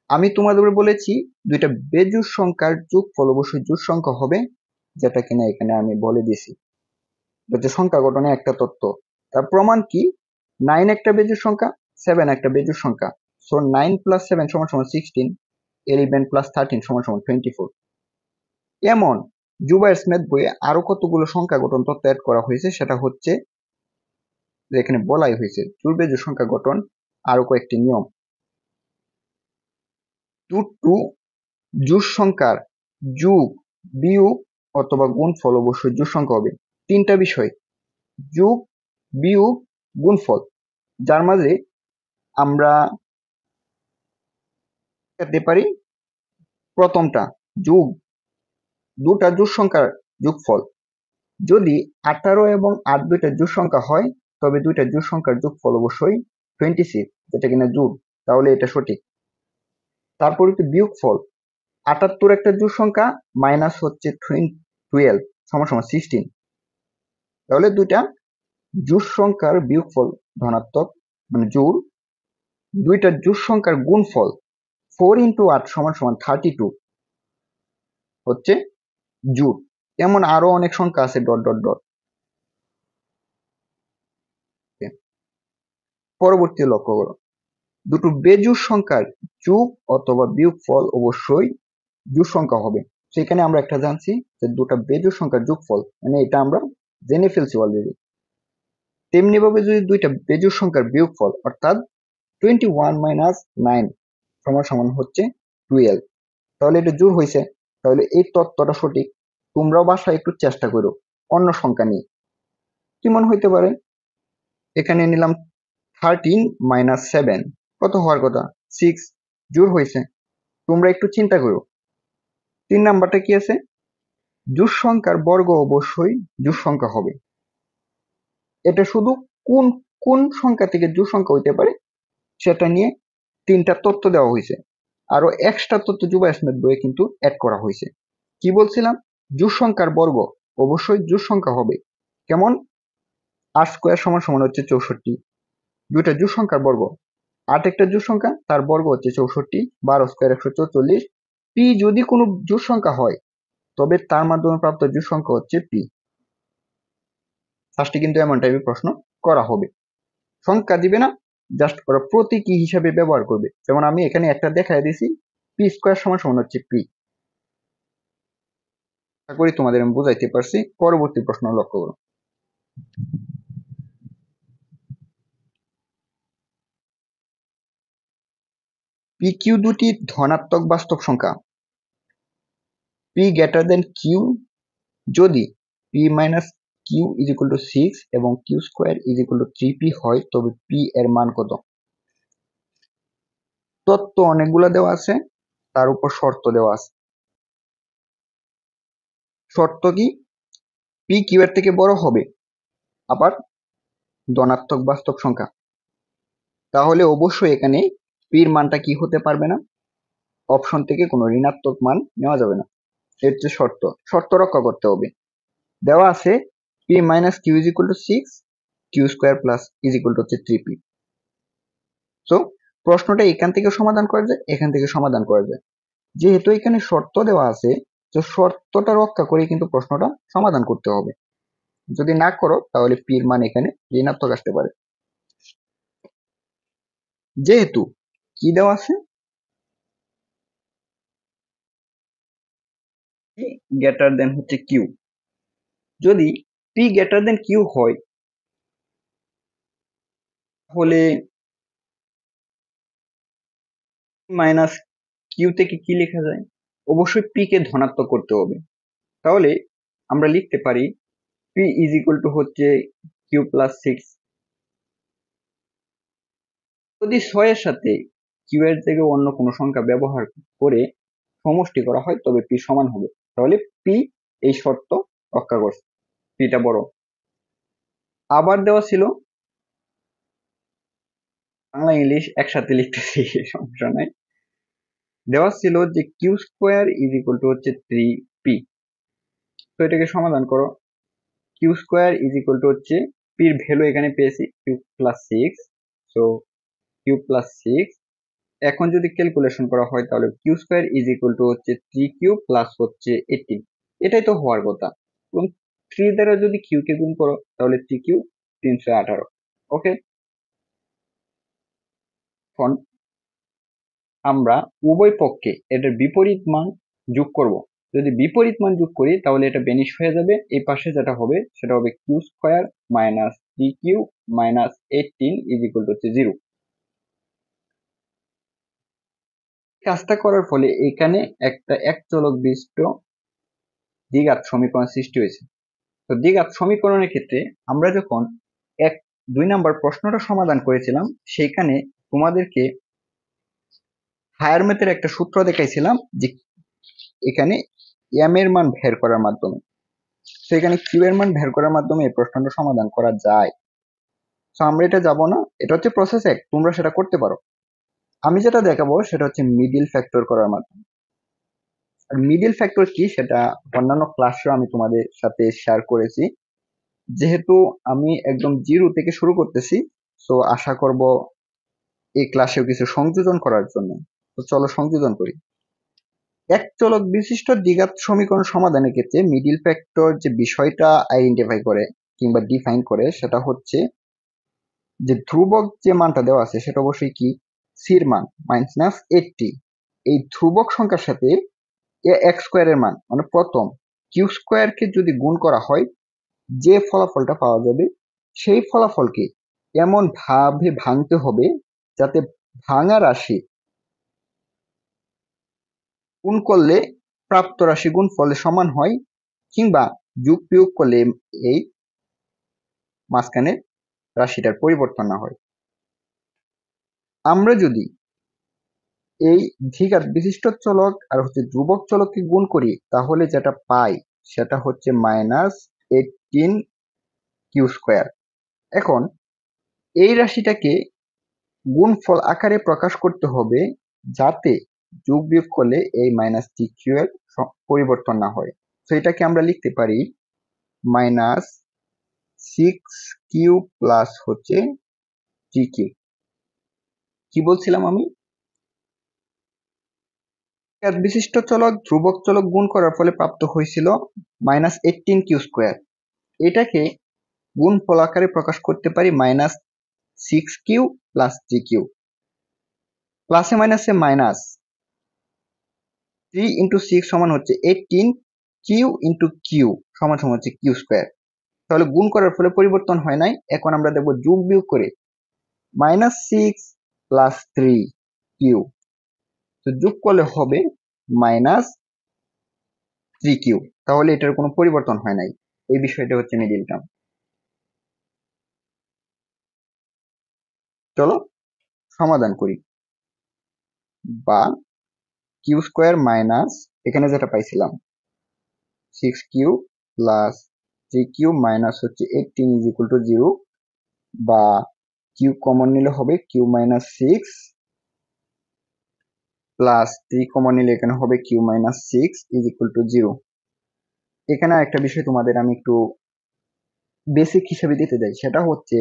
আমি তোমাদের বলেছি দুইটা বেজোড় সংখ্যার যোগফল অবশ্যই জোড় সংখ্যা হবে, যেটা কিনা এখানে আমি বলে দিছি। এটা হচ্ছে সংখ্যা গঠনে একটা তত্ত্ব। তার প্রমাণ কি, 9 একটা বেজোড় সংখ্যা, 7 একটা বেজোড় সংখ্যা। সো 9 প্লাস 7 সমান সমান 16, 11 প্লাস 13 সমান সমান 24। এমন জুবায়ের স্মিথ বইয়ে আরো কতগুলো সংখ্যা গঠন তত্ত্ব অ্যাড করা হয়েছে, সেটা হচ্ছে যেখানে বলাই হয়েছে জোড় বেজোড় সংখ্যা গঠন আরো কয়েকটি নিয়ম। টু জোড় সংখ্যার যোগ, বিয়োগ অথবা গুণফল অবশ্যই জোড় সংখ্যা হবে। তিনটা বিষয়, যোগ, বিয়োগ, গুণফল, যার মাঝে আমরা পেতে পারি প্রথমটা যোগ, দুটা জোড় সংখ্যার যোগফল। যদি 18 এবং 8 দুইটা জোড় সংখ্যা হয় তবে দুইটা জোড় সংখ্যার যোগফল অবশ্যই 26, যেটা কিনা জোড়, তাহলে এটা সঠিক। তারপর হচ্ছে বিয়োগফল, 78 একটা জোড় সংখ্যা মাইনাস হচ্ছে 12 সমান সমান 16, তাহলে দুইটা জোড় সংখ্যার বিয়োগফল ধনাত্মক মানে জোড়। দুইটা জোড় সংখ্যার গুণফল 4 into 8 সমান সমান 32 হচ্ছে জোড়। এমন আরো অনেক সংখ্যা আছে ডট ডট ডট। পরবর্তী লক্ষ্য করো, দুটো বেজোড় সংখ্যার যোগ অথবা বিয়োগফল অবশ্যই জোড় সংখ্যা হবে। সেখানে আমরা একটা জানছি যে দুটো বেজোড় সংখ্যার যোগফল, মানে এটা আমরা জেনে ফেলছি অলরেডি। তেমনি ভাবে যদি দুইটা বেজোড় সংখ্যার বিয়োগফল অর্থাৎ 21 minus 9 সমান সমান হচ্ছে 12, তাহলে এটা জোড় হয়েছে। তাহলে এই তত্ত্বটা সঠিক। তোমরাও বাসায় একটু চেষ্টা করো অন্য সংখ্যা নিয়ে কেমন হইতে পারে। এখানে নিলাম 13 minus 7, কত হওয়ার কথা? 6, জোড় হয়েছে। তোমরা একটু চিন্তা করো। 3 নাম্বারটা কি আছে? জোড় সংখ্যার বর্গ অবশ্যই জোড় সংখ্যা হবে। এটা শুধু কোন কোন সংখ্যা থেকে জোড় সংখ্যা হইতে পারে সেটা নিয়ে 3টা তথ্য দেওয়া হয়েছে। আরো এক্সট্রা তথ্য জুবায়ের স্মিথ বইয়ে কিন্তু অ্যাড করা হয়েছে। কি বলছিলাম? জোড় সংখ্যার বর্গ অবশ্যই জোড় সংখ্যা হবে। কেমন? 8 স্কয়ার সমান সমান হচ্ছে 64, দুইটা জোড় সংখ্যার বর্গ। 8 একটা জোড় সংখ্যা, তার বর্গ হচ্ছে 64, 12 স্কয়ার 144। পি যদি কোনো জোড় সংখ্যা হয় তবে তার মাধ্যমে প্রাপ্ত জোড় সংখ্যা হচ্ছে পি। ফার্স্টে কিন্তু এমন টাইপের প্রশ্ন করা হবে। সংখ্যা দিবে না, জাস্ট ওরা প্রতীকী হিসাবে ব্যবহার করবে। যেমন আমি এখানে একটা দেখাই দিছি, পি স্কয়ার সমান সমান হচ্ছে পি। আশা করি তোমাদের আমি বুঝাইতে পারছি। পরবর্তী প্রশ্ন লক্ষ্য করো। পি কিউ দুটি ধনাত্মক বাস্তব সংখ্যা। পি গ্রেটার দেন কিউ যদি p minus q is equal to 6 এবং q square is equal to 3p হয় তবে পি এর মান কত? তত্ত্ব অনেকগুলো দেওয়া আছে, তার উপর শর্ত দেওয়া আছে। শর্ত কি? পি কিউ এর থেকে বড় হবে, আবার ধনাত্মক বাস্তব সংখ্যা, তাহলে অবশ্যই এখানে পির মানটা কি হতে পারবে না, অপশন থেকে কোনো ঋণাত্মক মান নেওয়া যাবে না। এর যে শর্ত, শর্ত রক্ষা করতে হবে। দেওয়া আছে p minus q is equal to 6, q square plus is equal to হচ্ছে 3p। তো প্রশ্নটা এখান থেকে সমাধান করা যায়, এখান থেকে সমাধান করা যায়। যেহেতু এখানে শর্ত দেওয়া আছে, তো শর্তটা রক্ষা করে কিন্তু প্রশ্নটা সমাধান করতে হবে। যদি না করো তাহলে পির মান এখানে ঋণাত্মক আসতে পারে। যেহেতু কি দেওয়া আছে, পি গ্রেটার দেন হচ্ছে কিউ। যদি পি গ্রেটার দেন কিউ হয় তাহলে মাইনাস কিউ থেকে কি লেখা যায়? অবশ্যই পি কে ধনাত্মক করতে হবে। তাহলে আমরা লিখতে পারি পি ইজ ইকুয়াল টু হচ্ছে কিউ প্লাস 6। যদি 6 এর সাথে কিউ এর থেকে অন্য কোনো সংখ্যা ব্যবহার করে সমষ্টি করা হয় তবে পি সমান হবে। তাহলে পি এই শর্ত রক্ষা করছে, পিটা বড়। আবার দেওয়া ছিল, বাংলা ইংলিশ একসাথে লিখতেছি সমস্যা নাই। দেওয়া ছিল যে q square is equal to হচ্ছে 3p। তো এটাকে সমাধান করো। Q square is equal to হচ্ছে পির ভ্যালু এখানে পেয়েছি q plus 6, so q plus 6। এখন যদি ক্যালকুলেশন করা হয় তাহলে q square is equal to হচ্ছে 3q প্লাস হচ্ছে 18, এটাই তো হওয়ার কথা। এবং 3 দ্বারা যদি কিউ কে গুণ করো তাহলে 3q 318। ওকে, এখন আমরা উভয় পক্ষে এটার বিপরীত মান যোগ করব। যদি বিপরীত মান যোগ করি তাহলে এটা বেনিশ হয়ে যাবে, এই পাশে যেটা হবে সেটা হবে q square minus 3q minus 18 is equal to হচ্ছে 0। কাজটা করার ফলে এখানে একটা এক চলক বিশিষ্ট দ্বিঘাত সমীকরণ সৃষ্টি হয়েছে। তো দ্বিঘাত সমীকরণের ক্ষেত্রে আমরা যখন 2 নাম্বার প্রশ্নটা সমাধান করেছিলাম সেইখানে তোমাদেরকে হায়ার ম্যাথের একটা সূত্র দেখাইছিলাম যে এখানে এম এর মান বের করার মাধ্যমে, তো এখানে কিউ এর মান বের করার মাধ্যমে এই প্রশ্নটা সমাধান করা যায়। তো আমরা এটা যাব না, এটা হচ্ছে প্রসেস 1, তোমরা সেটা করতে পারো। আমি যেটা দেখাবো সেটা হচ্ছে মিডিল ফ্যাক্টর করার মাধ্যমে। আর মিডিল ফ্যাক্টর কি সেটা অন্যান্য ক্লাসেও আমি তোমাদের সাথে শেয়ার করেছি। যেহেতু আমি একদম জিরো থেকে শুরু করতেছি, তো আশা করব এই ক্লাসেও কিছু সংযোজন করার জন্য। তো চলো সংযোজন করি। এক চলক বিশিষ্ট দ্বিঘাত সমীকরণ সমাধানের ক্ষেত্রে মিডিল ফ্যাক্টর যে বিষয়টা আইডেন্টিফাই করে কিংবা ডিফাইন করে সেটা হচ্ছে যে ধ্রুবক যে মানটা দেওয়া আছে সেটা অবশ্যই কি সির মান মাইনাস 80, এই ধ্রুবক সংখ্যার সাথে এ এক্স স্কোয়ারের মান মানে প্রথম কিউ স্কোয়ারকে যদি গুণ করা হয় যে ফলাফলটা পাওয়া যাবে সেই ফলাফলকে এমন ভাবে ভাঙতে হবে যাতে ভাঙা রাশি গুণ করলে প্রাপ্ত রাশি গুণ ফলে সমান হয় কিংবা যোগ বিয়োগ করলে এই মাঝখানে রাশিটার পরিবর্তন না হয়। আমরা যদি এই দ্বিঘাত বিশিষ্ট চলক আর হচ্ছে ধ্রুবক চলককে গুণ করি তাহলে যেটা পাই সেটা হচ্ছে মাইনাস 18 কিউ স্কোয়ার। এখন এই রাশিটাকে গুণফল আকারে প্রকাশ করতে হবে যাতে যোগ বিয়োগ করলে এই মাইনাস টি কিউ এর পরিবর্তন না হয়। তো এটাকে আমরা লিখতে পারি মাইনাস 6q প্লাস হচ্ছে টি কিউ। কি বলছিলাম আমি, বিশিষ্ট চলক ধ্রুবক চলক গুণ করার ফলে প্রাপ্ত হয়েছিল মাইনাস 18 কিউ স্কোয়ার। এটাকে গুণফল আকারে প্রকাশ করতে পারি মাইনাস 6q প্লাস 3q। প্লাসে মাইনাসে মাইনাস 3 ইন্টু 6 সমান হচ্ছে 18, কিউ ইন্টু কিউ সমান সমান হচ্ছে কিউ স্কোয়ার। তাহলে গুণ করার ফলে পরিবর্তন হয় নাই। এখন আমরা দেখবো যোগ বিয়োগ করে মাইনাস 6 প্লাস 3 কিউ, তো যোগ করলে হবে মাইনাস 3q। তাহলে এটার কোনো পরিবর্তন হয় নাই, এই বিষয়টা হচ্ছে মিডিল টার্ম। চলো সমাধান করি। বা কিউ স্কোয়ার মাইনাস এখানে যেটা পাইছিলাম 6q প্লাস 3q মাইনাস হচ্ছে 18 ইজ ইকুয়াল টু 0, বা কিউ কমন নিলে হবে কিউ মাইনাস 6 প্লাস 3 কমন নিলে এখানে হবে q minus 6 is equal to 0। এখানে একটা বিষয় তোমাদের আমি একটু বেসিক হিসেবে দিতে যাই, সেটা হচ্ছে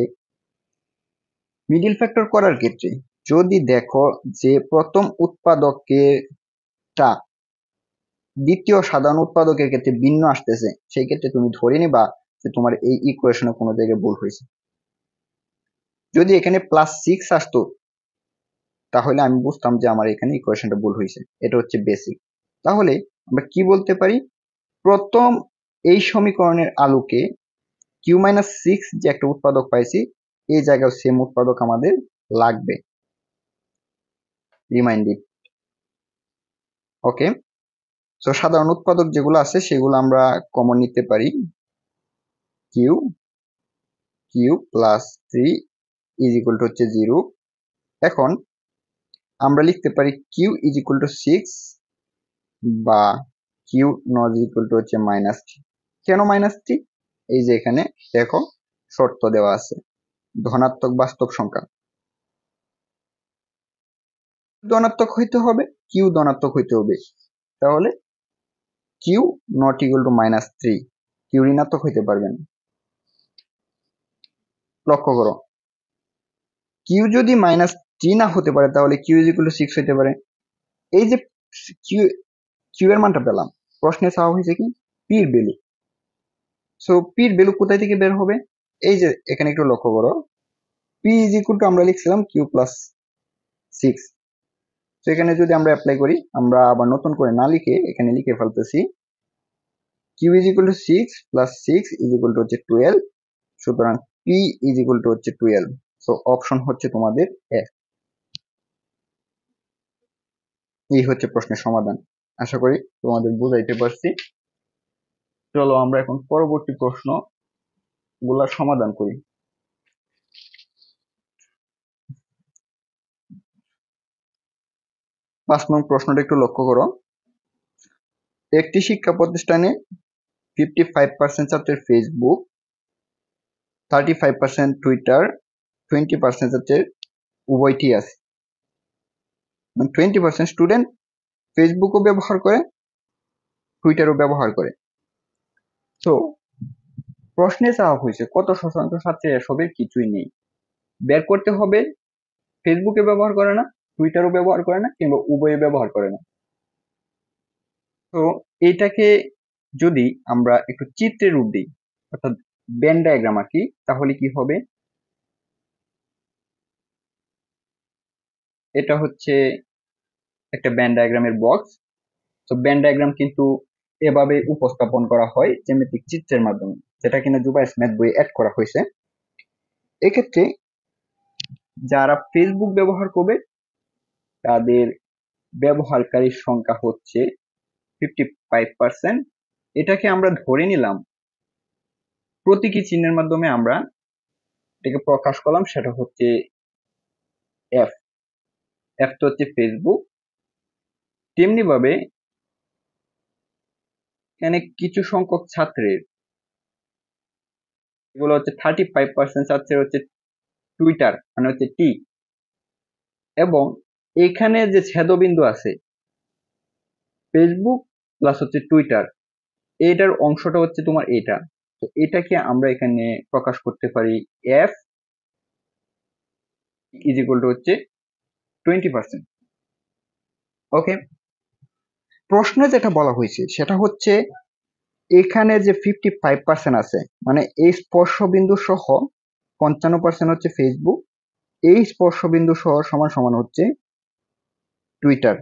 মিডিল ফ্যাক্টর করার ক্ষেত্রে যদি দেখো যে প্রথম উৎপাদকেরটা দ্বিতীয় সাধারণ উৎপাদকের ক্ষেত্রে ভিন্ন আসতেছে, সেই ক্ষেত্রে তুমি ধরে নিবা যে তোমার এই ইকুয়েশনে কোনো জায়গায় ভুল হয়েছে। যদি এখানে +6 আসতো তাহলে আমি বুঝতাম যে আমার এখানে ইকুয়েশনটা ভুল হয়েছে। এটা হচ্ছে বেসিক। তাহলে আমরা কি বলতে পারি, প্রথম এই সমীকরণের আলোকে কিউ মাইনাস 6 যে একটা উৎপাদক পাইছি এই জায়গায় সেম উৎপাদক আমাদের লাগবে। রিমাইন্ডেড। ওকে, তো সাধারণ উৎপাদক যেগুলো আছে সেগুলো আমরা কমন নিতে পারি। Q Q plus 3 is equal to হচ্ছে 0। এখন আমরা লিখতে পারি কিউ ইজ ইকুয়াল টু 6 বা কিউ নট ইকুয়াল টু হচ্ছে -3। কেন -3? এই যে এখানে দেখো শর্ত দেওয়া আছে, ধনাত্মক বাস্তব সংখ্যা ধনাত্মক হইতে হবে, কিউ ধনাত্মক হইতে হবে। তাহলে Q not equal to -3, Q ঋণাত্মক হইতে পারবে না। লক্ষ্য করো, কিউ যদি -3 না হতে পারে তাহলে কিউ ইজ ইকুয়াল টু 6 হইতে পারে। এই যে কিউ কিউ এর মানটা পেলাম, প্রশ্নে চাওয়া হয়েছে কি পির ভ্যালু। সো পির ভ্যালু কোথায় থেকে বের হবে, এই যে এখানে একটু লক্ষ্য করো, পি ইজ ইকুয়াল টু আমরা লিখছিলাম কিউ প্লাস 6। তো এখানে যদি আমরা অ্যাপ্লাই করি, আমরা আবার নতুন করে না লিখে এখানে লিখে ফেলতেছি Q is equal to 6 plus 6 is equal to হচ্ছে 12, সুতরাং পি ইজ ইকুয়াল টু হচ্ছে 12। সো অপশন হচ্ছে তোমাদের এ। এই হচ্ছে প্রশ্নের সমাধান। আশা করি তোমাদের বুঝাইতে পারছি। চলো আমরা এখন পরবর্তী প্রশ্ন গুলার সমাধান করি। 5 নং প্রশ্নটা একটু লক্ষ্য করো। একটি শিক্ষা প্রতিষ্ঠানে 55% ছাত্রের ফেসবুক, 35% টুইটার, 20% ছাত্রের উভয়টি আছে। 20% স্টুডেন্ট ফেসবুকও ব্যবহার করে, টুইটারও ব্যবহার করে। তো প্রশ্নে চাওয়া হয়েছে কত শতাংশ ছাত্রী এসবের কিছুই নেই। বের করতে হবে ফেসবুকে ব্যবহার করে না, টুইটারও ব্যবহার করে না, কিংবা উভয়ে ব্যবহার করে না। তো এইটাকে যদি আমরা একটু চিত্রের রূপ দিই, অর্থাৎ ভেন ডায়াগ্রাম আঁকি, তাহলে কি হবে? এটা হচ্ছে একটা ভেন ডায়াগ্রামের বক্স। তো ভেন ডায়াগ্রাম কিন্তু এভাবে উপস্থাপন করা হয় জ্যামিতিক চিত্রের মাধ্যমে, যেটা কিনা জুবাইস ম্যাথ বইয়ে অ্যাড করা হয়েছে। এক্ষেত্রে যারা ফেসবুক ব্যবহার করবে তাদের ব্যবহারকারীর সংখ্যা হচ্ছে 55%। এটাকে আমরা ধরে নিলাম প্রতীকী চিহ্নের মাধ্যমে আমরা এটাকে প্রকাশ করলাম, সেটা হচ্ছে এফ। এফ তো হচ্ছে ফেসবুক। তেমনি ভাবে এখানে কিছু সংখ্যক ছাত্রের, এগুলো হচ্ছে 35% ছাত্রের হচ্ছে টুইটার, মানে হচ্ছে টি, এবং এখানে যে ছেদবিন্দু আছে ফেসবুক প্লাস হচ্ছে টুইটার, এইটার অংশটা হচ্ছে তোমার এটা। তো এটাকে আমরা এখানে প্রকাশ করতে পারি এফ ইজ ইকুয়াল টু হচ্ছে 20%। ওকে, প্রশ্নে যেটা বলা হয়েছে সেটা হচ্ছে এখানে যে 55% আছে, মানে এই স্পর্শবিন্দু সহ 55% হচ্ছে ফেসবুক, এই স্পর্শবিন্দু সহ সমান সমান হচ্ছে টুইটার।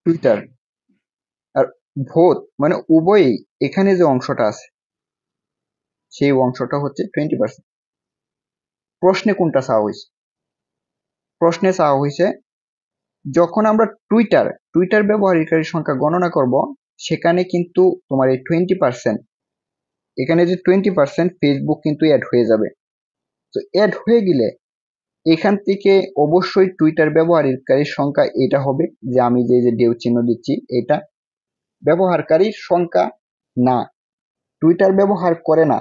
টুইটার আর ভোট মানে উভয়ই, এখানে যে অংশটা আছে সেই অংশটা হচ্ছে 20%। প্রশ্নে কোনটা চাওয়া হয়েছে? প্রশ্নে চাওয়া হয়েছে যখন আমরা টুইটার ব্যবহারকারীর সংখ্যা গণনা করব, সেখানে কিন্তু তোমার এই 20%, এখানে যে 20% ফেসবুক কিন্তু অ্যাড হয়ে যাবে। তো অ্যাড হয়ে গেলে এখান থেকে অবশ্যই টুইটার ব্যবহারকারীর সংখ্যা এটা হবে, যে আমি যে ডেউ চিহ্ন দিচ্ছি এটা ব্যবহারকারীর সংখ্যা না, টুইটার ব্যবহার করে না।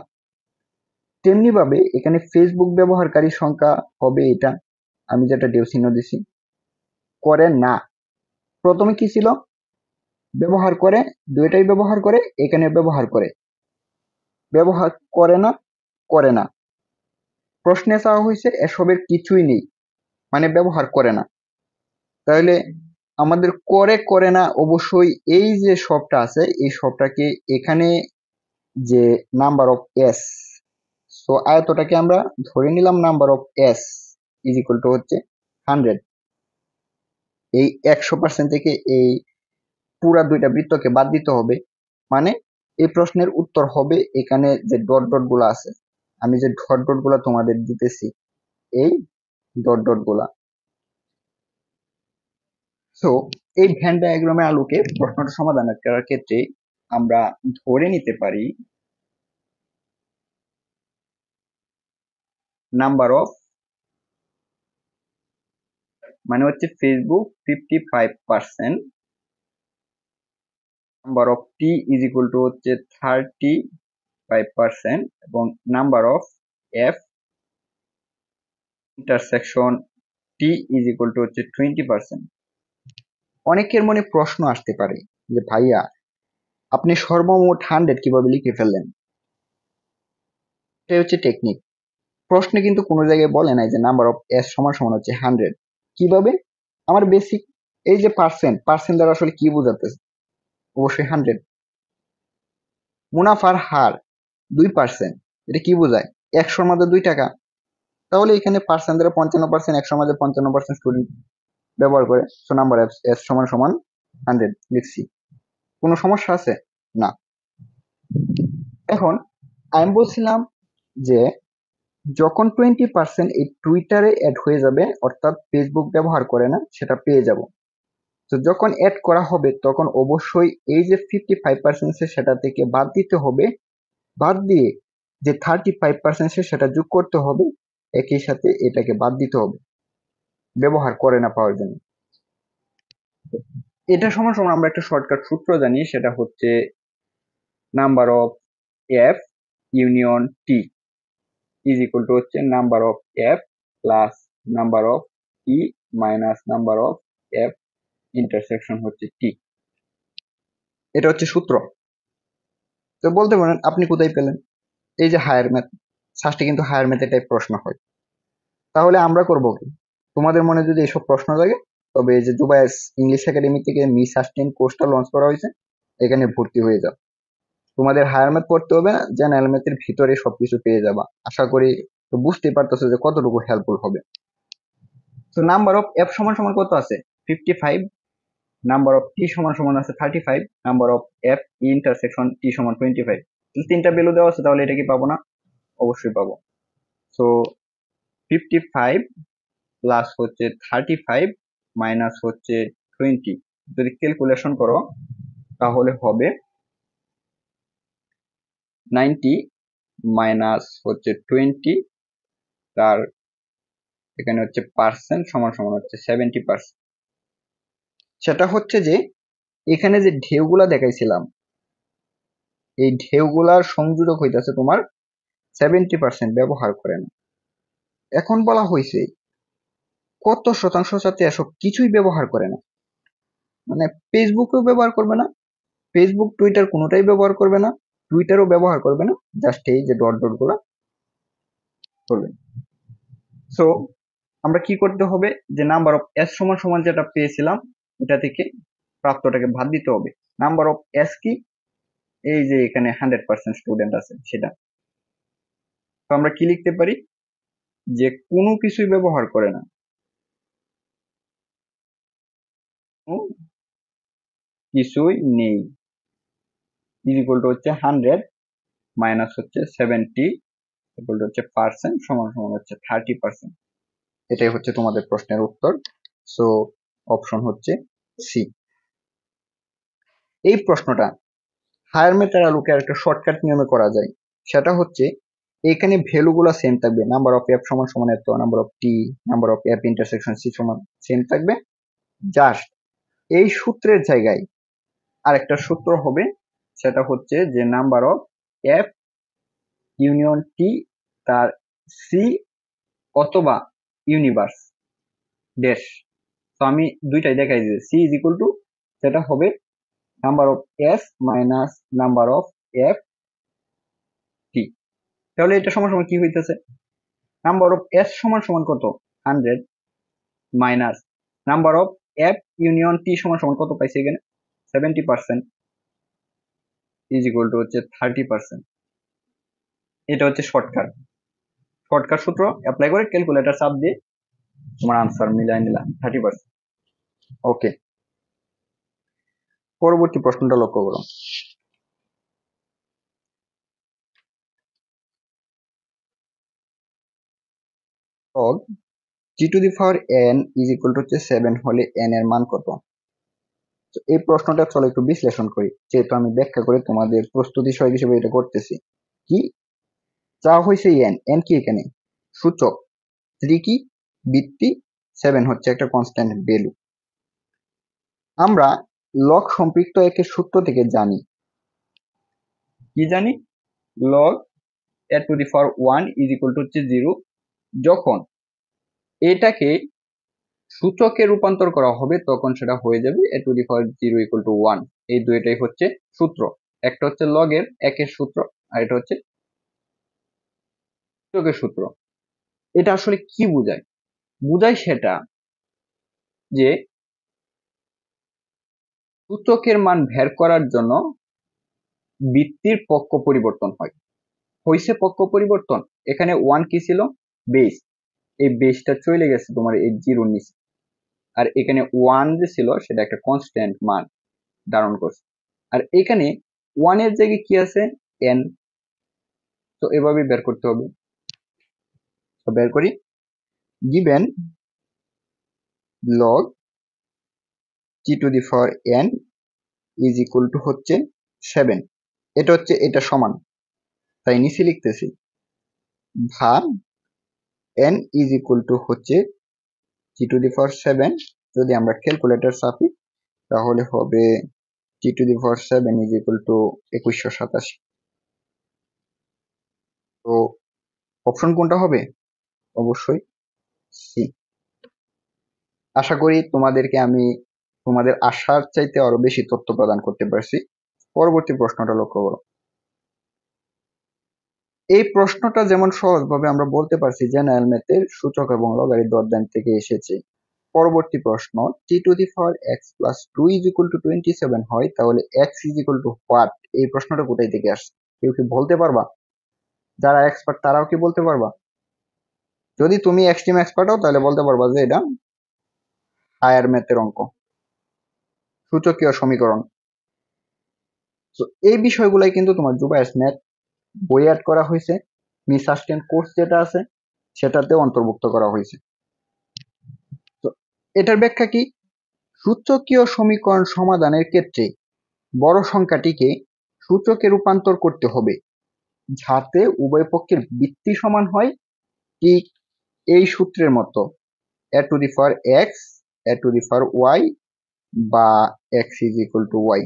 তেমনি ভাবে এখানে ফেসবুক ব্যবহারকারীর সংখ্যা হবে এটা, আমি যেটা ডেউ চিহ্ন দিচ্ছি, করে না। প্রথমে কি ছিল? ব্যবহার করে, দুইটাই ব্যবহার করে, এখানে ব্যবহার করে, ব্যবহার করে না, করে না। প্রশ্নে চাওয়া হয়েছে এসবের কিছুই নেই, মানে ব্যবহার করে না। তাহলে আমাদের করে না অবশ্যই এই যে সবটা আছে এই সবটাকে এখানে যে নাম্বার অফ এস, সো আয়তটাকে আমরা ধরে নিলাম number of S is equal to হচ্ছে 100। এই 100% থেকে এই পুরা দুইটা বৃত্তকে বাদ দিতে হবে, মানে এই প্রশ্নের উত্তর হবে এখানে যে ডট ডট গুলা আছে, আমি যে ডট ডট গুলা তোমাদের দিতেছি, এই ডট ডট গুলা। সো এই ভেন ডায়াগ্রামের আলোকে প্রশ্নটা সমাধান করার ক্ষেত্রে আমরা ধরে নিতে পারি নাম্বার অফ, মানে হচ্ছে Facebook 55%, number of T is equal to হচ্ছে 35%, এবং number of F intersection T is equal to হচ্ছে 20%। অনেকের মনে প্রশ্ন আসতে পারে যে ভাইয়া আপনি সর্বমোট 100 কিভাবে লিখে ফেললেন? এটা হচ্ছে টেকনিক। প্রশ্নে কিন্তু কোনো জায়গায় বলে নাই যে নাম্বার অফ এস সমান সমান হচ্ছে 100। কিভাবে? আমার বেসিক এই যে পার্সেন্ট দ্বারা আসলে কি বোঝাতেছে? অবশ্যই 100। মুনাফার হার 2%, এটা কি বোঝায়? 100-র মধ্যে 2 টাকা। তাহলে এখানে পার্সেন্ট দ্বারা 55%, 100-র মধ্যে 55% স্টুডেন্ট ব্যবহার করে, সো নাম্বার এস সমান সমান 100 লিখছি। কোনো সমস্যা আছে? না। এখন আমি বলছিলাম যে যখন 20% এই টুইটারে অ্যাড হয়ে যাবে, অর্থাৎ ফেসবুক ব্যবহার করে না, সেটা পেয়ে যাব। তো যখন অ্যাড করা হবে তখন অবশ্যই এই যে 55% সেটা থেকে বাদ দিতে হবে, বাদ দিয়ে যে 35% সেটা যোগ করতে হবে, একই সাথে এটাকে বাদ দিতে হবে ব্যবহার করে না পাওয়ার জন্য। এটা সমান সমান আমরা একটা শর্টকাট সূত্র জানি, সেটা হচ্ছে number of F union T is equal to হচ্ছে number of F plus number of E minus number of F intersection হচ্ছে টি। এটা হচ্ছে সূত্র। তো বলতে পারেন আপনি কোথায় পেলেন? এই যে হায়ার ম্যাথ, সাস্টে কিন্তু হায়ার ম্যাথের টাইপ প্রশ্ন হয়। তাহলে আমরা করব কি? তোমাদের মনে যদি এসব প্রশ্ন জাগে, তবে এই যে জুবায়ের ইংলিশ একাডেমি থেকে মিস সাস্টেন কোর্সটা লঞ্চ করা হয়েছে, এখানে ভর্তি হয়ে যাও। তোমাদের হায়ার ম্যাথ পড়তে হবে না, জেনারেল ম্যাথের ভিতরে সবকিছু পেয়ে যাবা আশা করি। তো বুঝতেই পারতেছো যে কতটুকু হেল্পফুল হবে। তো নাম্বার অফ এফ সমান সমান কত আছে? 55। নাম্বার অফ টি সমান সমান আছে 35। নাম্বার অফ এফ ইন্টারসেকশন টি সমান 25। তিনটা ভ্যালু দেওয়া আছে, তাহলে এটা কি পাবো না? অবশ্যই পাবো। সো 55 প্লাস হচ্ছে 35 মাইনাস হচ্ছে 20, যদি ক্যালকুলেশন করো তাহলে হবে 90 মাইনাস হচ্ছে 20, তার এখানে হচ্ছে পার্সেন্ট সমান সমান হচ্ছে 70%। সেটা হচ্ছে যে এখানে যে ঢেউগুলা দেখাইছিলাম, এই ঢেউগুলার সংযোজক হইতেছে তোমার 70% ব্যবহার করে না। এখন বলা হয়েছে কত শতাংশ ছাত্রী এসব কিছুই ব্যবহার করে না, মানে ফেসবুকও ব্যবহার করবে না, ফেসবুক টুইটার কোনোটাই ব্যবহার করবে না, টুইটারও ব্যবহার করবে না, জাস্ট এই যে ডট ডট গুলা করবে। সো আমরা কি করতে হবে, যে নাম্বার অফ এস সমান সমান যেটা পেয়েছিলাম এটা থেকে প্রাপ্তটাকে বাদ দিতে হবে। নাম্বার অফ এস কি? এই যে এখানে 100% স্টুডেন্ট আছে সেটা। তো আমরা কি লিখতে পারি, যে কোনো কিছুই ব্যবহার করে না, কিছুই নেই, ইজ ইকুয়াল টু হচ্ছে 100 মাইনাস হচ্ছে 70 ইকুয়াল টু হচ্ছে পার্সেন্ট সমান সমান হচ্ছে 30%। এটাই হচ্ছে তোমাদের প্রশ্নের উত্তর। সো অপশন হচ্ছে সি। এই প্রশ্নটা হায়ার ম্যাথের আলোকে একটা শর্টকাট নিয়মে করা যায়, সেটা হচ্ছে এখানে ভ্যালুগুলো সেম থাকবে, নাম্বার অফ এফ সমান সমান এত, number of T, number of F intersection C সমান সেম থাকবে, জাস্ট এই সূত্রের জায়গায় আরেকটা সূত্র হবে, সেটা হচ্ছে যে number of F union T তার সি অথবা ইউনিভার্স ড্যাশ। তো আমি দুইটাই দেখাই দিয়েছি, সি ইজ ইকুয়াল টু সেটা হবে number of S minus number of F T. তাহলে এটা সমান সমান কি হইতেছে, নাম্বার অফ এস সমান সমান কত? 100 minus number of F union টি সমান সমান কত পাইছে এখানে? 70% ইজ ইকুয়াল টু হচ্ছে 30%। এটা হচ্ছে শর্টকাট, শর্টকাট সূত্র অ্যাপ্লাই করে ক্যালকুলেটর চাপ দিয়ে তোমার আনসার মিলাই নিলাম 30%। ওকে, পরবর্তী প্রশ্নটা লক্ষ্য করো। log g two the power n is equal to হচ্ছে 7 হলে n এর মান কত? তো এই প্রশ্নটা চলো একটু বিশ্লেষণ করি, যেহেতু আমি ব্যাখ্যা করে তোমাদের প্রস্তুতি সহায়ক হিসেবে এটা করতেছি। কি চা হয়েছে n, n কি এখানে সূচক, 3 কি বৃত্তি, 7 হচ্ছে একটা কনস্ট্যান্ট ভ্যালু। আমরা লগ সম্পৃক্ত একের সূত্র থেকে জানি, কি জানি, log A to the power 1 is equal to হচ্ছে 0, যখন এটাকে সূচকে রূপান্তর করা হবে তখন সেটা হয়ে যাবে A to the power 0 equal to 1। এই দুইটাই হচ্ছে সূত্র, একটা হচ্ছে লগের একের সূত্র আর এটা হচ্ছে সূচকের সূত্র। এটা আসলে কি বোঝায়? বোঝায় সেটা যে সূচকের মান বের করার জন্য বৃত্তির পক্ষ পরিবর্তন হয়, হয়েছে পক্ষ পরিবর্তন। এখানে 1 কি ছিল? বেস, এই বেসটা চলে গেছে তোমার এই 0 নিচে, আর এখানে 1 যে ছিল সেটা একটা কনস্ট্যান্ট মান ধারণ করছে। আর এখানে 1 এর জায়গায় কি আছে? n, তো এভাবেই বের করতে হবে। তো বের করি, given log T to the power n is equal to হচ্ছে 7, এটা হচ্ছে এটা সমান, তাই নিচে লিখতেছি ভাগ n ইজ ইকুয়াল টু হচ্ছে টি টু দি পাওয়ার 7, যদি আমরা ক্যালকুলেটর চাপি তাহলে হবে T to the power 7 is equal to 2187। তো অপশন কোনটা হবে? অবশ্যই সি। আশা করি তোমাদেরকে আমি তোমাদের আশার চাইতে আরো বেশি তথ্য প্রদান করতে পারছি। পরবর্তী প্রশ্নটা লক্ষ্য করো। এই প্রশ্নটা যেমন সহজভাবে আমরা বলতে পারছি জেনারেল ম্যাথের সূচক এবং লগারিদম অধ্যায় থেকে এসেছে। পরবর্তী প্রশ্ন, T to the power X plus 2 is equal to 27 হয়, তাহলে X is equal to what? এই প্রশ্নটা কোথায় থেকে আসছে? কেউ কি বলতে পারবা? যারা এক্সপার্ট তারাও কি বলতে পারবা? যদি তুমি এক্সট্রিম এক্সপার্ট হও তাহলে বলতে পারবা যে এটা হায়ার ম্যাথের অঙ্ক, সূচকীয় সমীকরণ। তো এই বিষয়গুলাই কিন্তু তোমার জুবায়ের ম্যাথ বই অ্যাড করা হয়েছে, মিস আসিস্ট্যান্ট কোর্স যেটা আছে সেটাতে অন্তর্ভুক্ত করা হয়েছে। তো এটার ব্যাখ্যা কি? সূচকীয় সমীকরণ সমাধানের ক্ষেত্রে বড় সংখ্যাটিকে সূচকে রূপান্তর করতে হবে যাতে উভয় পক্ষের ভিত্তি সমান হয়, ঠিক এই সূত্রের মতো a two the power x a two the power y বা x is equal two y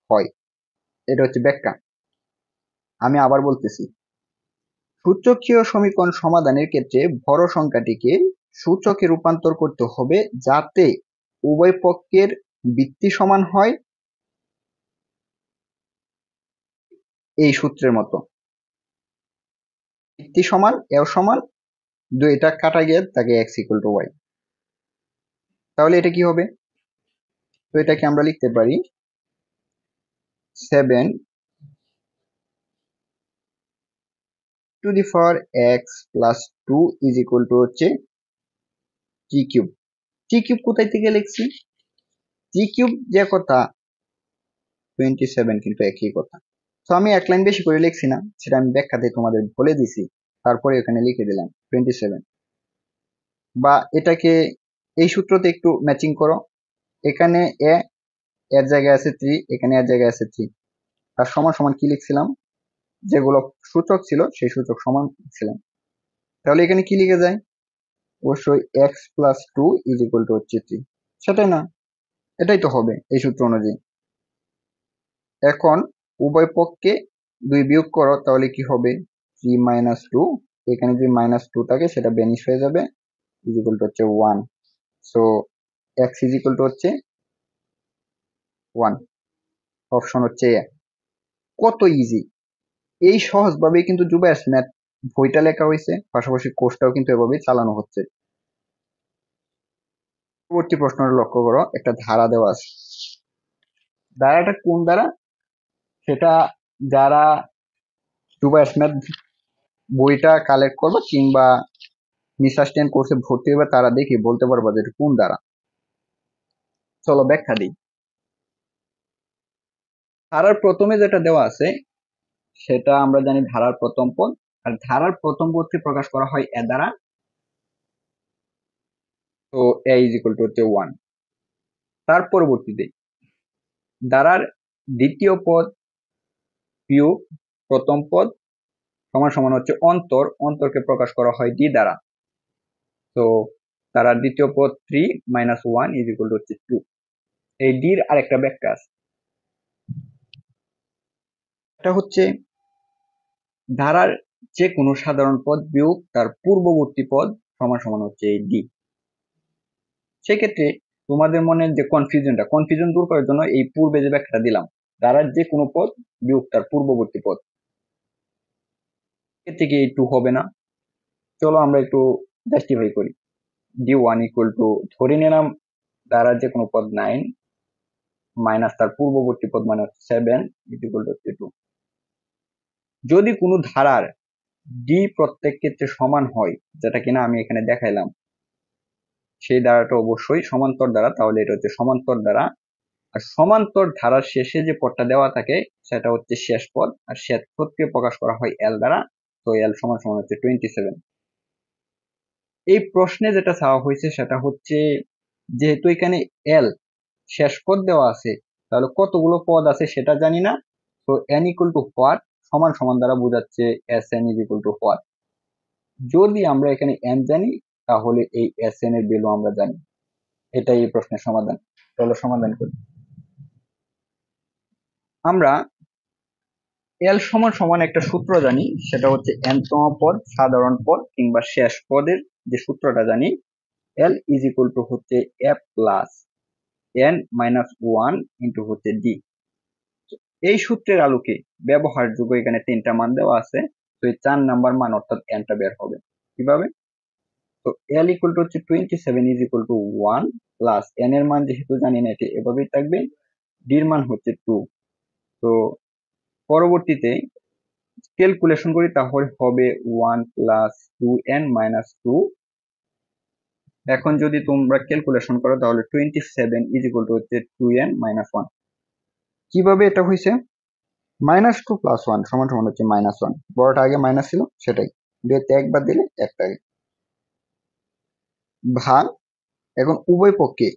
হয়। এটা হচ্ছে ব্যাখ্যা। আমি আবার বলতেছি, সূচকীয় সমীকরণ সমাধানের ক্ষেত্রে বড় সংখ্যাটিকে সূচকে রূপান্তর করতে হবে যাতে উভয় পক্ষের ভিত্তি সমান হয়, এই সূত্রের মতো। ভিত্তি সমান এও সমান, দুইটা কাটা গিয়ে থাকে x ইকুয়াল টু y। তাহলে এটা কি হবে? তো এটাকে আমরা লিখতে পারি 7 two the power x plus 2 is equal to হচ্ছে টি কিউব। টি কিউব কোথায় থেকে লিখছি? টি কিউব যে কথা 27 কিন্তু একই কথা। তো আমি এক লাইন বেশি করে লিখছি না, সেটা আমি ব্যাখ্যাতে তোমাদের বলে দিছি, তারপরে এখানে লিখে দিলাম 27। বা এটাকে এই সূত্রতে একটু ম্যাচিং করো, এখানে এ এর জায়গায় আছে 3, এখানে এর জায়গায় আছে 3, আর সমান সমান কি লিখছিলাম? যেগুলো সূচক ছিল সেই সূচক সমান লিখছিলাম। তাহলে এখানে কি লিখে যায়? অবশ্যই x plus 2 is equal to হচ্ছে 3, সেটাই না? এটাই তো হবে এই সূত্র অনুযায়ী। এখন উভয় পক্ষে 2 বিয়োগ করো, তাহলে কি হবে? 3 মাইনাস 2, এখানে যদি মাইনাস 2 থাকে সেটা বেনিশ হয়ে যাবে, ইজ ইকুয়াল টু হচ্ছে 1। So x is equal to হচ্ছে 1। অপশন হচ্ছে এ। কত ইজি! এই সহজভাবেই কিন্তু জুবায়ের ম্যাথ বইটা লেখা হয়েছে, পাশাপাশি কোর্সটাও কিন্তু এভাবেই চালানো হচ্ছে। পরবর্তী প্রশ্নটা লক্ষ্য করো, একটা ধারা দেওয়া আছে। ধারাটা কোন ধারা সেটা যারা জুবায়ের ম্যাথ বইটা কালেক্ট করবে কিংবা মিস আসিস্ট্যান্ট কোর্সে ভর্তি হবে তারা দেখে বলতে পারবে যে এটা কোন ধারা। চলো ব্যাখ্যা দিই। ধারার প্রথমে যেটা দেওয়া আছে সেটা আমরা জানি ধারার প্রথম পদ, আর ধারার প্রথম পদকে প্রকাশ করা হয় এ দ্বারা। তো এ ইজ ইকুয়াল টু হচ্ছে 1। তার পরবর্তীতে ধারার দ্বিতীয় পদ বিয়োগ প্রথম পদ সমান সমান হচ্ছে অন্তর, অন্তরকে প্রকাশ করা হয় ডি দ্বারা। তো ধারার দ্বিতীয় পদ 3 মাইনাস 1 ইজ ইকুয়াল টু হচ্ছে 2। এই ডির আরেকটা ব্যাখ্যা আছে, এটা হচ্ছে ধারার যে কোনো সাধারণ পদ বিয়োগ তার পূর্ববর্তী পদ সমান সমান হচ্ছে এই ডি। সেক্ষেত্রে তোমাদের মনে যে কনফিউশন দূর করার জন্য এই পূর্বে যে ব্যাখ্যাটা দিলাম, ধারার যে কোনো পদ বিয়োগ তার পূর্ববর্তী পদ, এর থেকে এই 2 হবে না। চলো আমরা একটু জাস্টিফাই করি। ডি ওয়ান ইকুয়াল টু ধরে নিলাম ধারার যে কোনো পদ 9 মাইনাস তার পূর্ববর্তী পদ মানে হচ্ছে 7 ইকুয়াল টু 2। যদি কোনো ধারার ডি প্রত্যেক ক্ষেত্রে সমান হয়, যেটা কিনা আমি এখানে দেখাইলাম, সেই ধারাটা অবশ্যই সমান্তর দ্বারা, তাহলে এটা হচ্ছে সমান্তর দ্বারা আর সমান্তর ধারার শেষে যে পদটা দেওয়া থাকে সেটা হচ্ছে শেষ পদ, আর শেষ পদকে প্রকাশ করা হয় এল দ্বারা। তো এল সমান সমান হচ্ছে 27। এই প্রশ্নে যেটা চাওয়া হয়েছে সেটা হচ্ছে, যেহেতু এখানে এল শেষ পদ দেওয়া আছে, তাহলে কতগুলো পদ আছে সেটা জানি না। তো এন ইকুয়াল টু হোয়াট সমান সমান দ্বারা বোঝাচ্ছে S N is equal to what. যদি আমরা এখানে এন জানি, তাহলে এই এস এন এর ভ্যালু আমরা জানি। এটাই এই প্রশ্নের সমাধান। চলো সমাধান করি। আমরা এল সমান সমান একটা সূত্র জানি, সেটা হচ্ছে এনতম পদ, সাধারণ পদ কিংবা শেষ পদের যে সূত্রটা জানি, এল ইজ ইকুয়াল টু হচ্ছে A plus N minus one into হচ্ছে ডি। এই সূত্রের আলোকে ব্যবহারযোগ্য এখানে 3টা মান দেওয়া আছে। তো এই 4 নাম্বার মান অর্থাৎ এনটা বের হবে কিভাবে? তো এল ইকুয়াল টু হচ্ছে 27 is equal to 1 plus N এর মান যেহেতু জানি না, এটি এভাবেই থাকবে। ডির মান হচ্ছে 2। তো পরবর্তীতে ক্যালকুলেশন করি, তাহলে হবে 1 প্লাস 2n মাইনাস 2। এখন যদি তোমরা ক্যালকুলেশন করো তাহলে 27 ইজ ইকুয়াল টু হচ্ছে 2n মাইনাস 1। কিভাবে এটা হয়েছে? -2 + 1 সমান সমান হচ্ছে -1। বড়টা আগে মাইনাস ছিল, সেটাই দুইতে একবার দিলে একটা ভাগ। এখন উভয় পক্ষে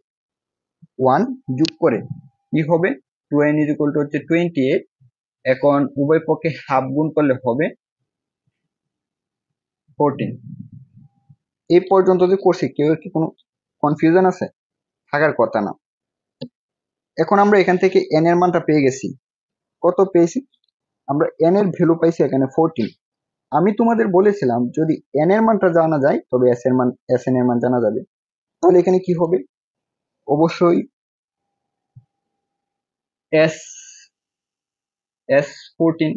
1 যোগ করে কি হবে? 2n ইজ ইকুয়াল টু হচ্ছে 28। এখন উভয় পক্ষে হাফ গুণ করলে হবে 14। এই পর্যন্ত যে করছি, কেউ কি কোনো কনফিউশন আছে? থাকার কথা না। এখন আমরা এখান থেকে n এর মানটা পেয়ে গেছি। কত পেয়েছি? আমরা n এর ভ্যালু পাইছি এখানে 14। আমি তোমাদের বলেছিলাম যদি n এর মানটা জানা যায় তবে sn এর মান জানা যাবে। তাহলে এখানে কি হবে? অবশ্যই s s14।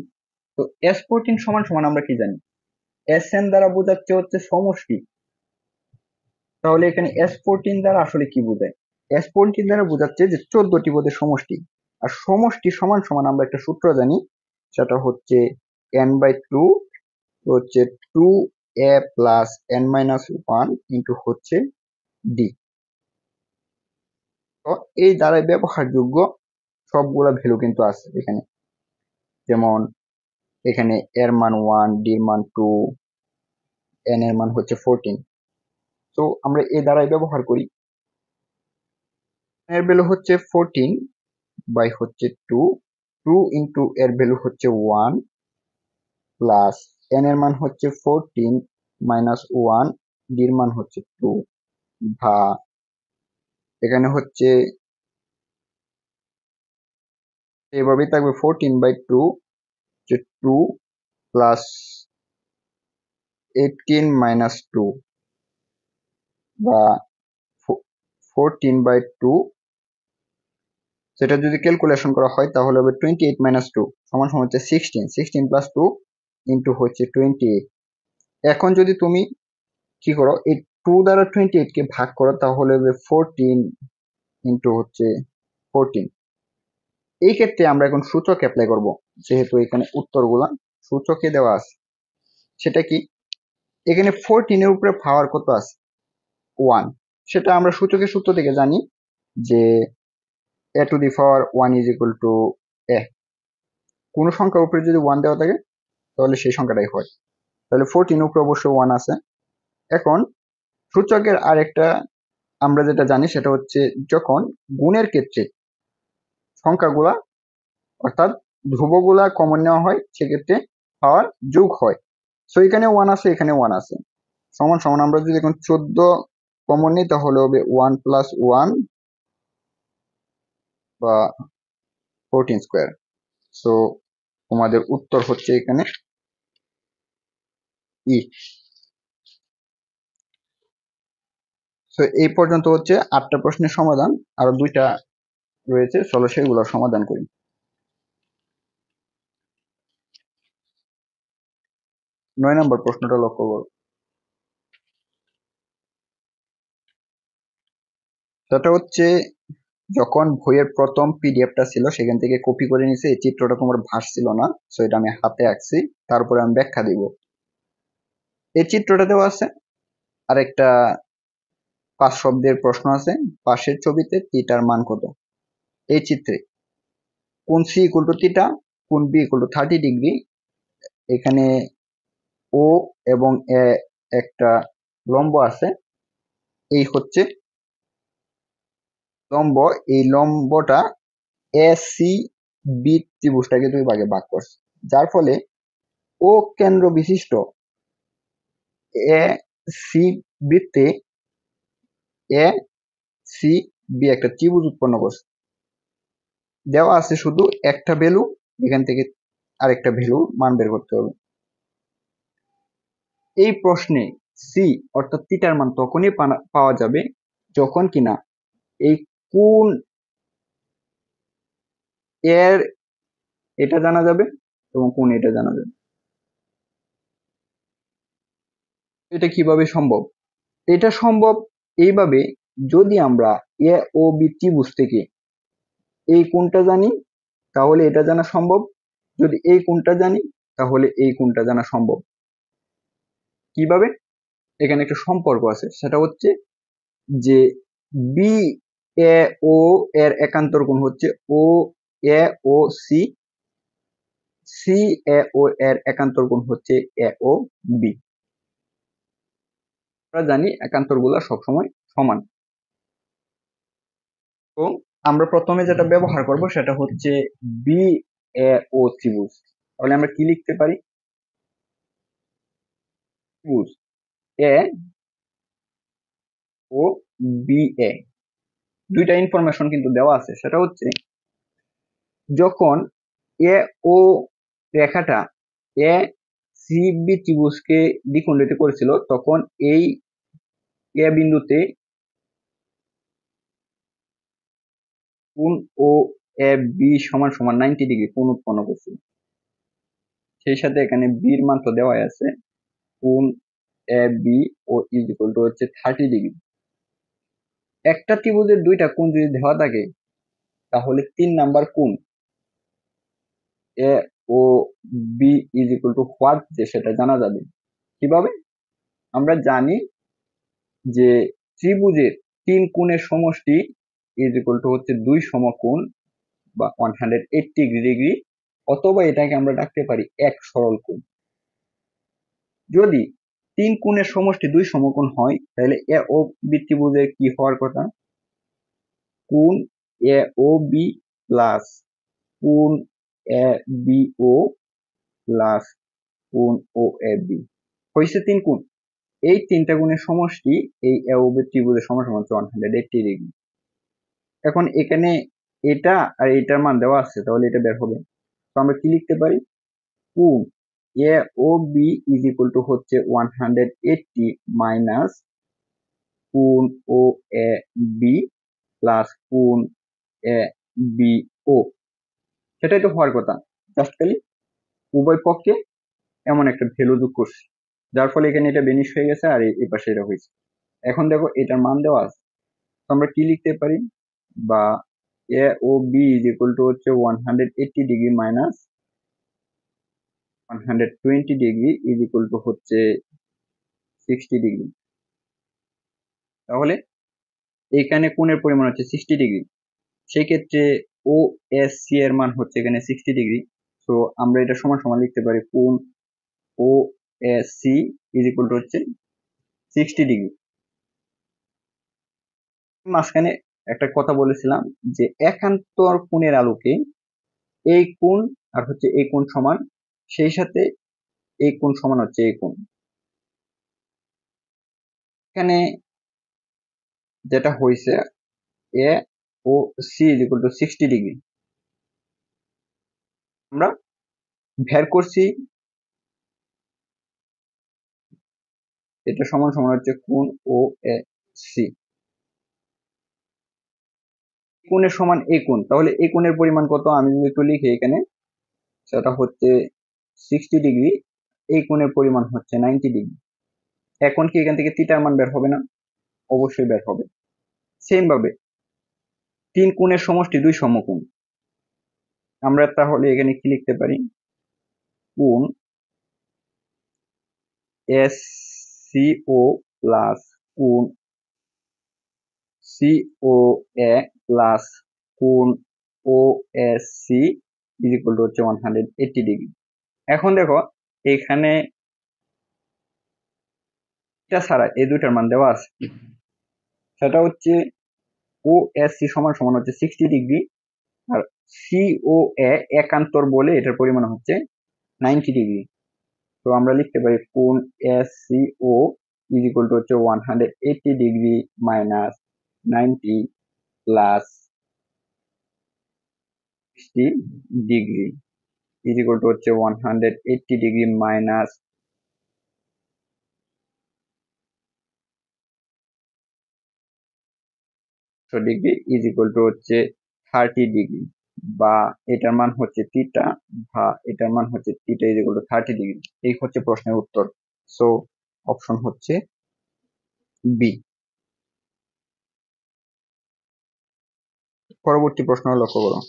তো s14 সমান সমান আমরা কি জানি? sn দ্বারা বোঝাচ্ছে হচ্ছে সমষ্টি। তাহলে এখানে s14 দ্বারা আসলে কি বোঝায়? s14 দ্বারা বোঝাচ্ছে যে 14টি পদের সমষ্টি। আর সমষ্টি সমান সমান আমরা একটা সূত্র জানি, সেটা হচ্ছে n/2 হচ্ছে 2a plus n minus 1 into হচ্ছে ডি। তো এই দ্বারা ব্যবহারযোগ্য সবগুলা ভ্যালু কিন্তু আছে এখানে। যেমন এখানে এর মান 1, ডির মান 2, n এর মান হচ্ছে 14। তো আমরা এই দ্বারাই ব্যবহার করি। এর ভ্যালু হচ্ছে 14 বাই হচ্ছে 2 ইন্টু এর ভ্যালু হচ্ছে 1 প্লাস n এর মান হচ্ছে 14 মাইনাস 1, ডির মান হচ্ছে 2 ভা এখানে হচ্ছে এভাবেই থাকবে 14/2 যে 2 প্লাস 18 মাইনাস 2 বা 14/2। সেটা যদি ক্যালকুলেশন করা হয় তাহলে হবে 28 মাইনাস 2 সমান সমান হচ্ছে 16 প্লাস 2 ইন্টু হচ্ছে 28। এখন যদি তুমি কি করো, এই 2 দ্বারা 28 কে ভাগ করো তাহলে হবে 14 ইন্টু হচ্ছে 14। এই ক্ষেত্রে আমরা এখন সূচক অ্যাপ্লাই করব, যেহেতু এখানে উত্তরগুলা সূচকে দেওয়া আছে। সেটা কি? এখানে 14 এর উপরে পাওয়ার কত আছে? 1। সেটা আমরা সূচকের সূত্র থেকে জানি যে a two the power 1 is equal two a। কোনো সংখ্যার উপরে যদি 1 দেওয়া থাকে তাহলে সেই সংখ্যাটাই হয়। তাহলে 14 উপরে অবশ্যই 1 আছে। এখন সূচকের আরেকটা আমরা যেটা জানি সেটা হচ্ছে যখন গুণের ক্ষেত্রে সংখ্যাগুলা অর্থাৎ ধ্রুবগুলা কমন নেওয়া হয়, সেক্ষেত্রে পাওয়ার যোগ হয়। সো এখানে 1 আছে, এখানে 1 আছে, সমান সমান আমরা যদি এখন 14 কমন নিই তাহলে হবে 1 প্লাস 1 বা 14 স্কোয়ার। সো তোমাদের উত্তর হচ্ছে এখানে ই। তো এই পর্যন্ত হচ্ছে 8টা প্রশ্নের সমাধান। আরো 2টা রয়েছে, চলো সেগুলো সমাধান করি। 9 নম্বর প্রশ্নটা লক্ষ্য করো। সেটা হচ্ছে যখন বইয়ের প্রথম পিডিএফটা ছিল সেখান থেকে কপি করে নিছে, এই চিত্রটা তোমার ভাসছিল না, সো এটা আমি হাতে আঁকছি, তারপরে আমি ব্যাখ্যা দিব। এই চিত্রটা দেওয়া আছে, আরেকটা 5 শব্দের প্রশ্ন আছে, পাশের ছবিতে থিটার মান কত। এই চিত্রে কোণ সি ইকুয়াল টু থিটা, কোণ বি ইকুয়াল টু 30 ডিগ্রি, এখানে ও এবং এ একটা লম্ব আছে, এই হচ্ছে লম্ব, এই লম্বটা এ সি বি ত্রিভুজটাকে দুই ভাগে ভাগ করছে, যার ফলে ও কেন্দ্র বিশিষ্ট এ সি বৃত্তে এ সি বি একটা ত্রিভুজ উৎপন্ন করছে। দেওয়া আছে শুধু একটা ভ্যালু, এখান থেকে আরেকটা ভ্যালু মান বের করতে হবে। এই প্রশ্নে সি অর্থাৎ থিটার মান তখনই পাওয়া যাবে যখন কিনা এই কোণ এর এটা জানা যাবে এবং কোণ এটা জানা যাবে। এটা কিভাবে সম্ভব? এটা সম্ভব এইভাবে, যদি আমরা এ ও বি ত্রিভুজ থেকে এই কোণটা জানি তাহলে এটা জানা সম্ভব, যদি এই কোণটা জানি তাহলে এই কোণটা জানা সম্ভব। কিভাবে? এখানে একটা সম্পর্ক আছে, সেটা হচ্ছে যে বি এ ও এর একান্তর কোণ হচ্ছে ও এ ও সি, সি এ ও এর একান্তর কোণ হচ্ছে এ ও বি। আমরা জানি একান্তর গুলা সবসময় সমান। তো আমরা প্রথমে যেটা ব্যবহার করব সেটা হচ্ছে বি এ ও ত্রিভুজ। তাহলে আমরা কি লিখতে পারি? ত্রিভুজ এ ও বি এ, দুইটা ইনফরমেশন কিন্তু দেওয়া আছে, সেটা হচ্ছে যখন এ ও রেখাটা এ সি বি ত্রিভুজকে দ্বিখণ্ডিত করেছিল তখন এই এ বিন্দুতে কোণ ও এ বি সমান সমান 90 ডিগ্রি কোণ উৎপন্ন করছিল। সেই সাথে এখানে বির মান তো দেওয়াই আছে, কোণ A B O is equal to হচ্ছে 30 ডিগ্রি। একটা ত্রিভুজের দুইটা কোণ যদি দেওয়া থাকে তাহলে 3 নাম্বার কোণ A O B is equal to what, যে সেটা জানা যাবে। কিভাবে? আমরা জানি যে ত্রিভুজের 3 কোণের সমষ্টি ইজ ইকুয়াল টু হচ্ছে 2 সমকোণ বা 180 ডিগ্রি, অথবা এটাকে আমরা ডাকতে পারি এক সরল কোণ। যদি 3 কোণের সমষ্টি 2 সমকোণ হয় তাহলে এ ও বি ত্রিভুজের কি হওয়ার কথা? কোণ এ ও বি প্লাস কোণ এ বি ও প্লাস কোণ ও এ বি হয়েছে 3 কোণ। এই 3টা কোণের সমষ্টি এই এ ও বি ত্রিভুজের সমান সমান 180 ডিগ্রি। এখন এখানে এটা আর এটার মান দেওয়া আছে, তাহলে এটা বের হবে। তো আমরা কি লিখতে পারি? কোণ A O B is equal to হচ্ছে 180 মাইনাস কোণ ও এ বি প্লাস কোণ এ বি ও, সেটাই তো হওয়ার কথা। জাস্ট খালি উভয় পক্ষে এমন একটা ভ্যালু যোগ করছি, যার ফলে এখানে এটা বেনিশ হয়ে গেছে আর এই পাশে এটা হয়েছে। এখন দেখো এটার মান দেওয়া আছে, তো আমরা কি লিখতে পারি? বা এ O B is equal to হচ্ছে 180 degree minus 120 degree is equal to হচ্ছে 60 ডিগ্রি। তাহলে এখানে কোণের পরিমাণ হচ্ছে 60 ডিগ্রি, সেই ক্ষেত্রে ও এস সি এর মান হচ্ছে এখানে 60 ডিগ্রি। তো আমরা এটা সমান সমান লিখতে পারি কোণ O S C is equal to হচ্ছে 60 ডিগ্রি। মাঝখানে একটা কথা বলেছিলাম যে একান্তর কোণের আলোকে এই কোণ আর হচ্ছে এই কোণ সমান, সেই সাথে এই কোণ সমান হচ্ছে এই কোণ। এখানে যেটা হয়েছে A O C is equal to 60 degree, আমরা বের করছি এটা সমান সমান হচ্ছে কোণ ও এ সি, কোণের সমান এই কোণ, তাহলে এই কোণের পরিমাণ কত? আমি যদি একটু লিখি এখানে, সেটা হচ্ছে 60 ডিগ্রি, এই কোণের পরিমাণ হচ্ছে 90 ডিগ্রি। এখন কি এখান থেকে থিটার মান বের হবে না? অবশ্যই বের হবে। সেম ভাবে 3 কোণের সমষ্টি 2 সমকোণ, আমরা তাহলে এখানে কি লিখতে পারি? কোণ এস সি ও প্লাস কোণ সি ও এ প্লাস কোণ O S C is equal to হচ্ছে 180 ডিগ্রি। এখন দেখো এখানে এটা ছাড়া এই দুইটার মান দেওয়া আছে, সেটা হচ্ছে ও এস সি সমান সমান হচ্ছে 60 ডিগ্রি, আর সি ও এ একান্তর বলে এটার পরিমাণ হচ্ছে 90 ডিগ্রি। তো আমরা লিখতে পারি কোণ S C O is equal to হচ্ছে 180 degree minus 90 plus 60 degree is equal to হচ্ছে 180 degree minus degree is equal to হচ্ছে 30 ডিগ্রি, বা এটার মান হচ্ছে থিটা, বা এটার মান হচ্ছে theta is equal two 30 degree. এই হচ্ছে প্রশ্নের উত্তর। সো অপশন হচ্ছে বি। পরবর্তী প্রশ্ন লক্ষ্য করো।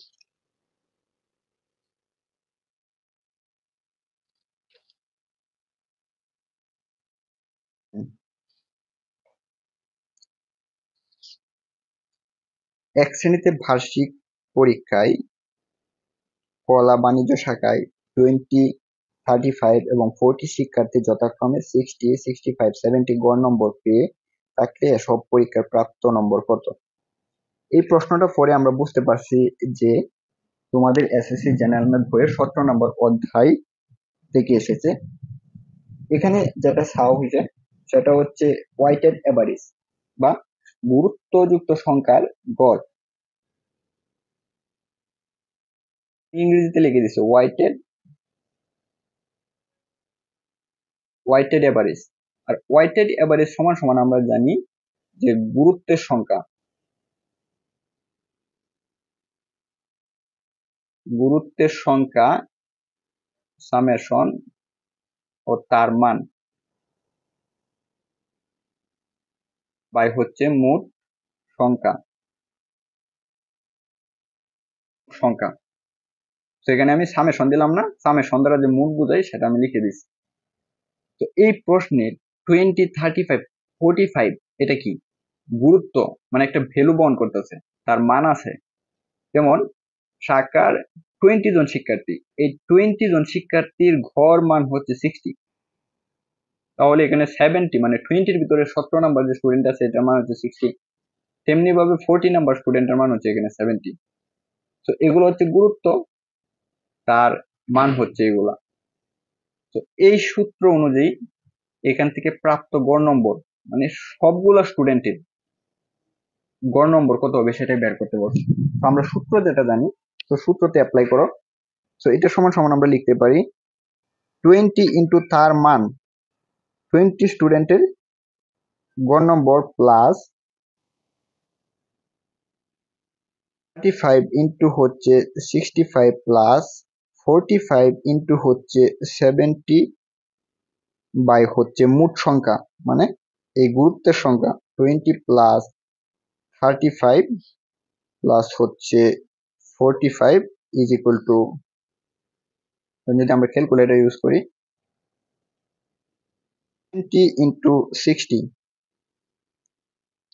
এক শ্রেণীতে বার্ষিক পরীক্ষায় কলা বাণিজ্য শাখায় 20, 35 এবং 40 শিক্ষার্থী যথাক্রমে 60, 65, 70 গড় নম্বর পেয়ে থাকলে সব পরীক্ষার প্রাপ্ত নম্বর কত? এই প্রশ্নটা পরে আমরা বুঝতে পারছি যে তোমাদের এসএসসি জেনারেল ম্যাথ বইয়ের 17 নম্বর অধ্যায় থেকে এসেছে। এখানে যেটা চাওয়া হয়েছে সেটা হচ্ছে ওয়াইটেড এভারেজ বা গুরুত্বযুক্ত সংখ্যার গড়। ইংরেজিতে লিখে দিছে ওয়াইটেড এভারেজ। আর ওয়াইটেড এভারেজ সমান সমান আমরা জানি যে গুরুত্বের সংখ্যা সামেশন ও তার মান বাই হচ্ছে মোট সংখ্যা। সেখানে আমি সামেশন দিলাম না, সামেশন দ্বারা যে মোট বোঝাই সেটা আমি লিখে দিচ্ছি। তো এই প্রশ্নে 20, 35, 45 এটা কি গুরুত্ব, মানে একটা ভ্যালু বহন করতেছে, তার মান আছে। যেমন শাখার 20 জন শিক্ষার্থী, এই 20 জন শিক্ষার্থীর গড় মান হচ্ছে 60, তাহলে এখানে 70 মানে 20-র ভিতরে 17 নাম্বার যে স্টুডেন্ট আছে এটার মান হচ্ছে 60, তেমনি ভাবে 40 নাম্বার স্টুডেন্টের মান হচ্ছে এখানে 70। তো এগুলো হচ্ছে গুরুত্ব, তার মান হচ্ছে এগুলা। তো এই সূত্র অনুযায়ী এখান থেকে প্রাপ্ত গড় নম্বর মানে সবগুলা স্টুডেন্টের গড় নম্বর কত হবে সেটাই বের করতে বলছি। তো আমরা সূত্র যেটা জানি, তো সূত্রতে অ্যাপ্লাই করো। তো এটা সমান সমান আমরা লিখতে পারি 20 ইন্টু তার মান 20 স্টুডেন্টের গড় নম্বর প্লাস 35 ইন্টু হচ্ছে 65 প্লাস 45 ইন্টু হচ্ছে 70 বাই হচ্ছে মোট সংখ্যা, মানে এই গুরুত্বের সংখ্যা 20 প্লাস 35 প্লাস হচ্ছে 45 ইজ ইকুয়াল টু, যদি আমরা ক্যালকুলেটর ইউজ করি 20 ইন্টু 60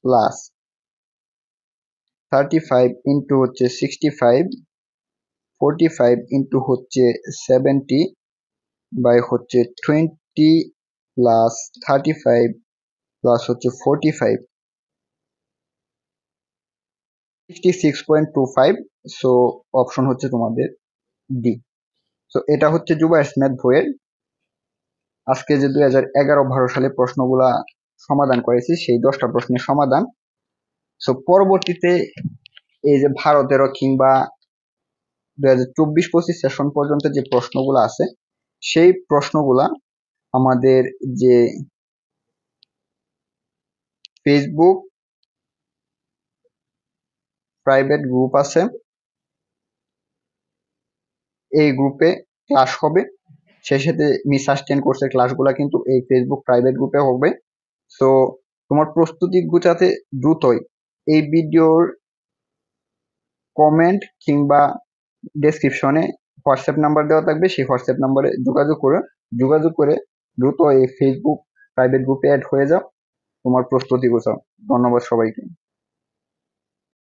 প্লাস 35 ইন্টু হচ্ছে 65, 45 ইন্টু হচ্ছে 70 বাই হচ্ছে 20 প্লাস 35 প্লাস হচ্ছে 45 66.25। সো অপশন হচ্ছে তোমাদের ডি। সো এটা হচ্ছে জুবাইরস ম্যাথ বইয়ের আজকে যে 2011-12 সালে প্রশ্নগুলা সমাধান করেছি সেই 10টা প্রশ্নের সমাধান। সো পরবর্তীতে এই যে ভারতেরও কিংবা 2024-25 সেশন পর্যন্ত যে প্রশ্নগুলো আছে সেই প্রশ্নগুলা আমাদের যে ফেসবুক প্রাইভেট গ্রুপ আছে এই গ্রুপে ক্লাস হবে, সেই সাথে মিস আসটেন কোর্সের ক্লাসগুলো কিন্তু এই ফেসবুক প্রাইভেট গ্রুপে হবে। তো তোমার প্রস্তুতি গুছাতে দ্রুতই এই ভিডিওর কমেন্ট কিংবা ডেসক্রিপশনে হোয়াটসঅ্যাপ নাম্বার দেওয়া থাকবে, সেই হোয়াটসঅ্যাপ নাম্বারে যোগাযোগ করে দ্রুত এই ফেসবুক প্রাইভেট গ্রুপে অ্যাড হয়ে যাও, তোমার প্রস্তুতি গোছাও। ধন্যবাদ সবাইকে।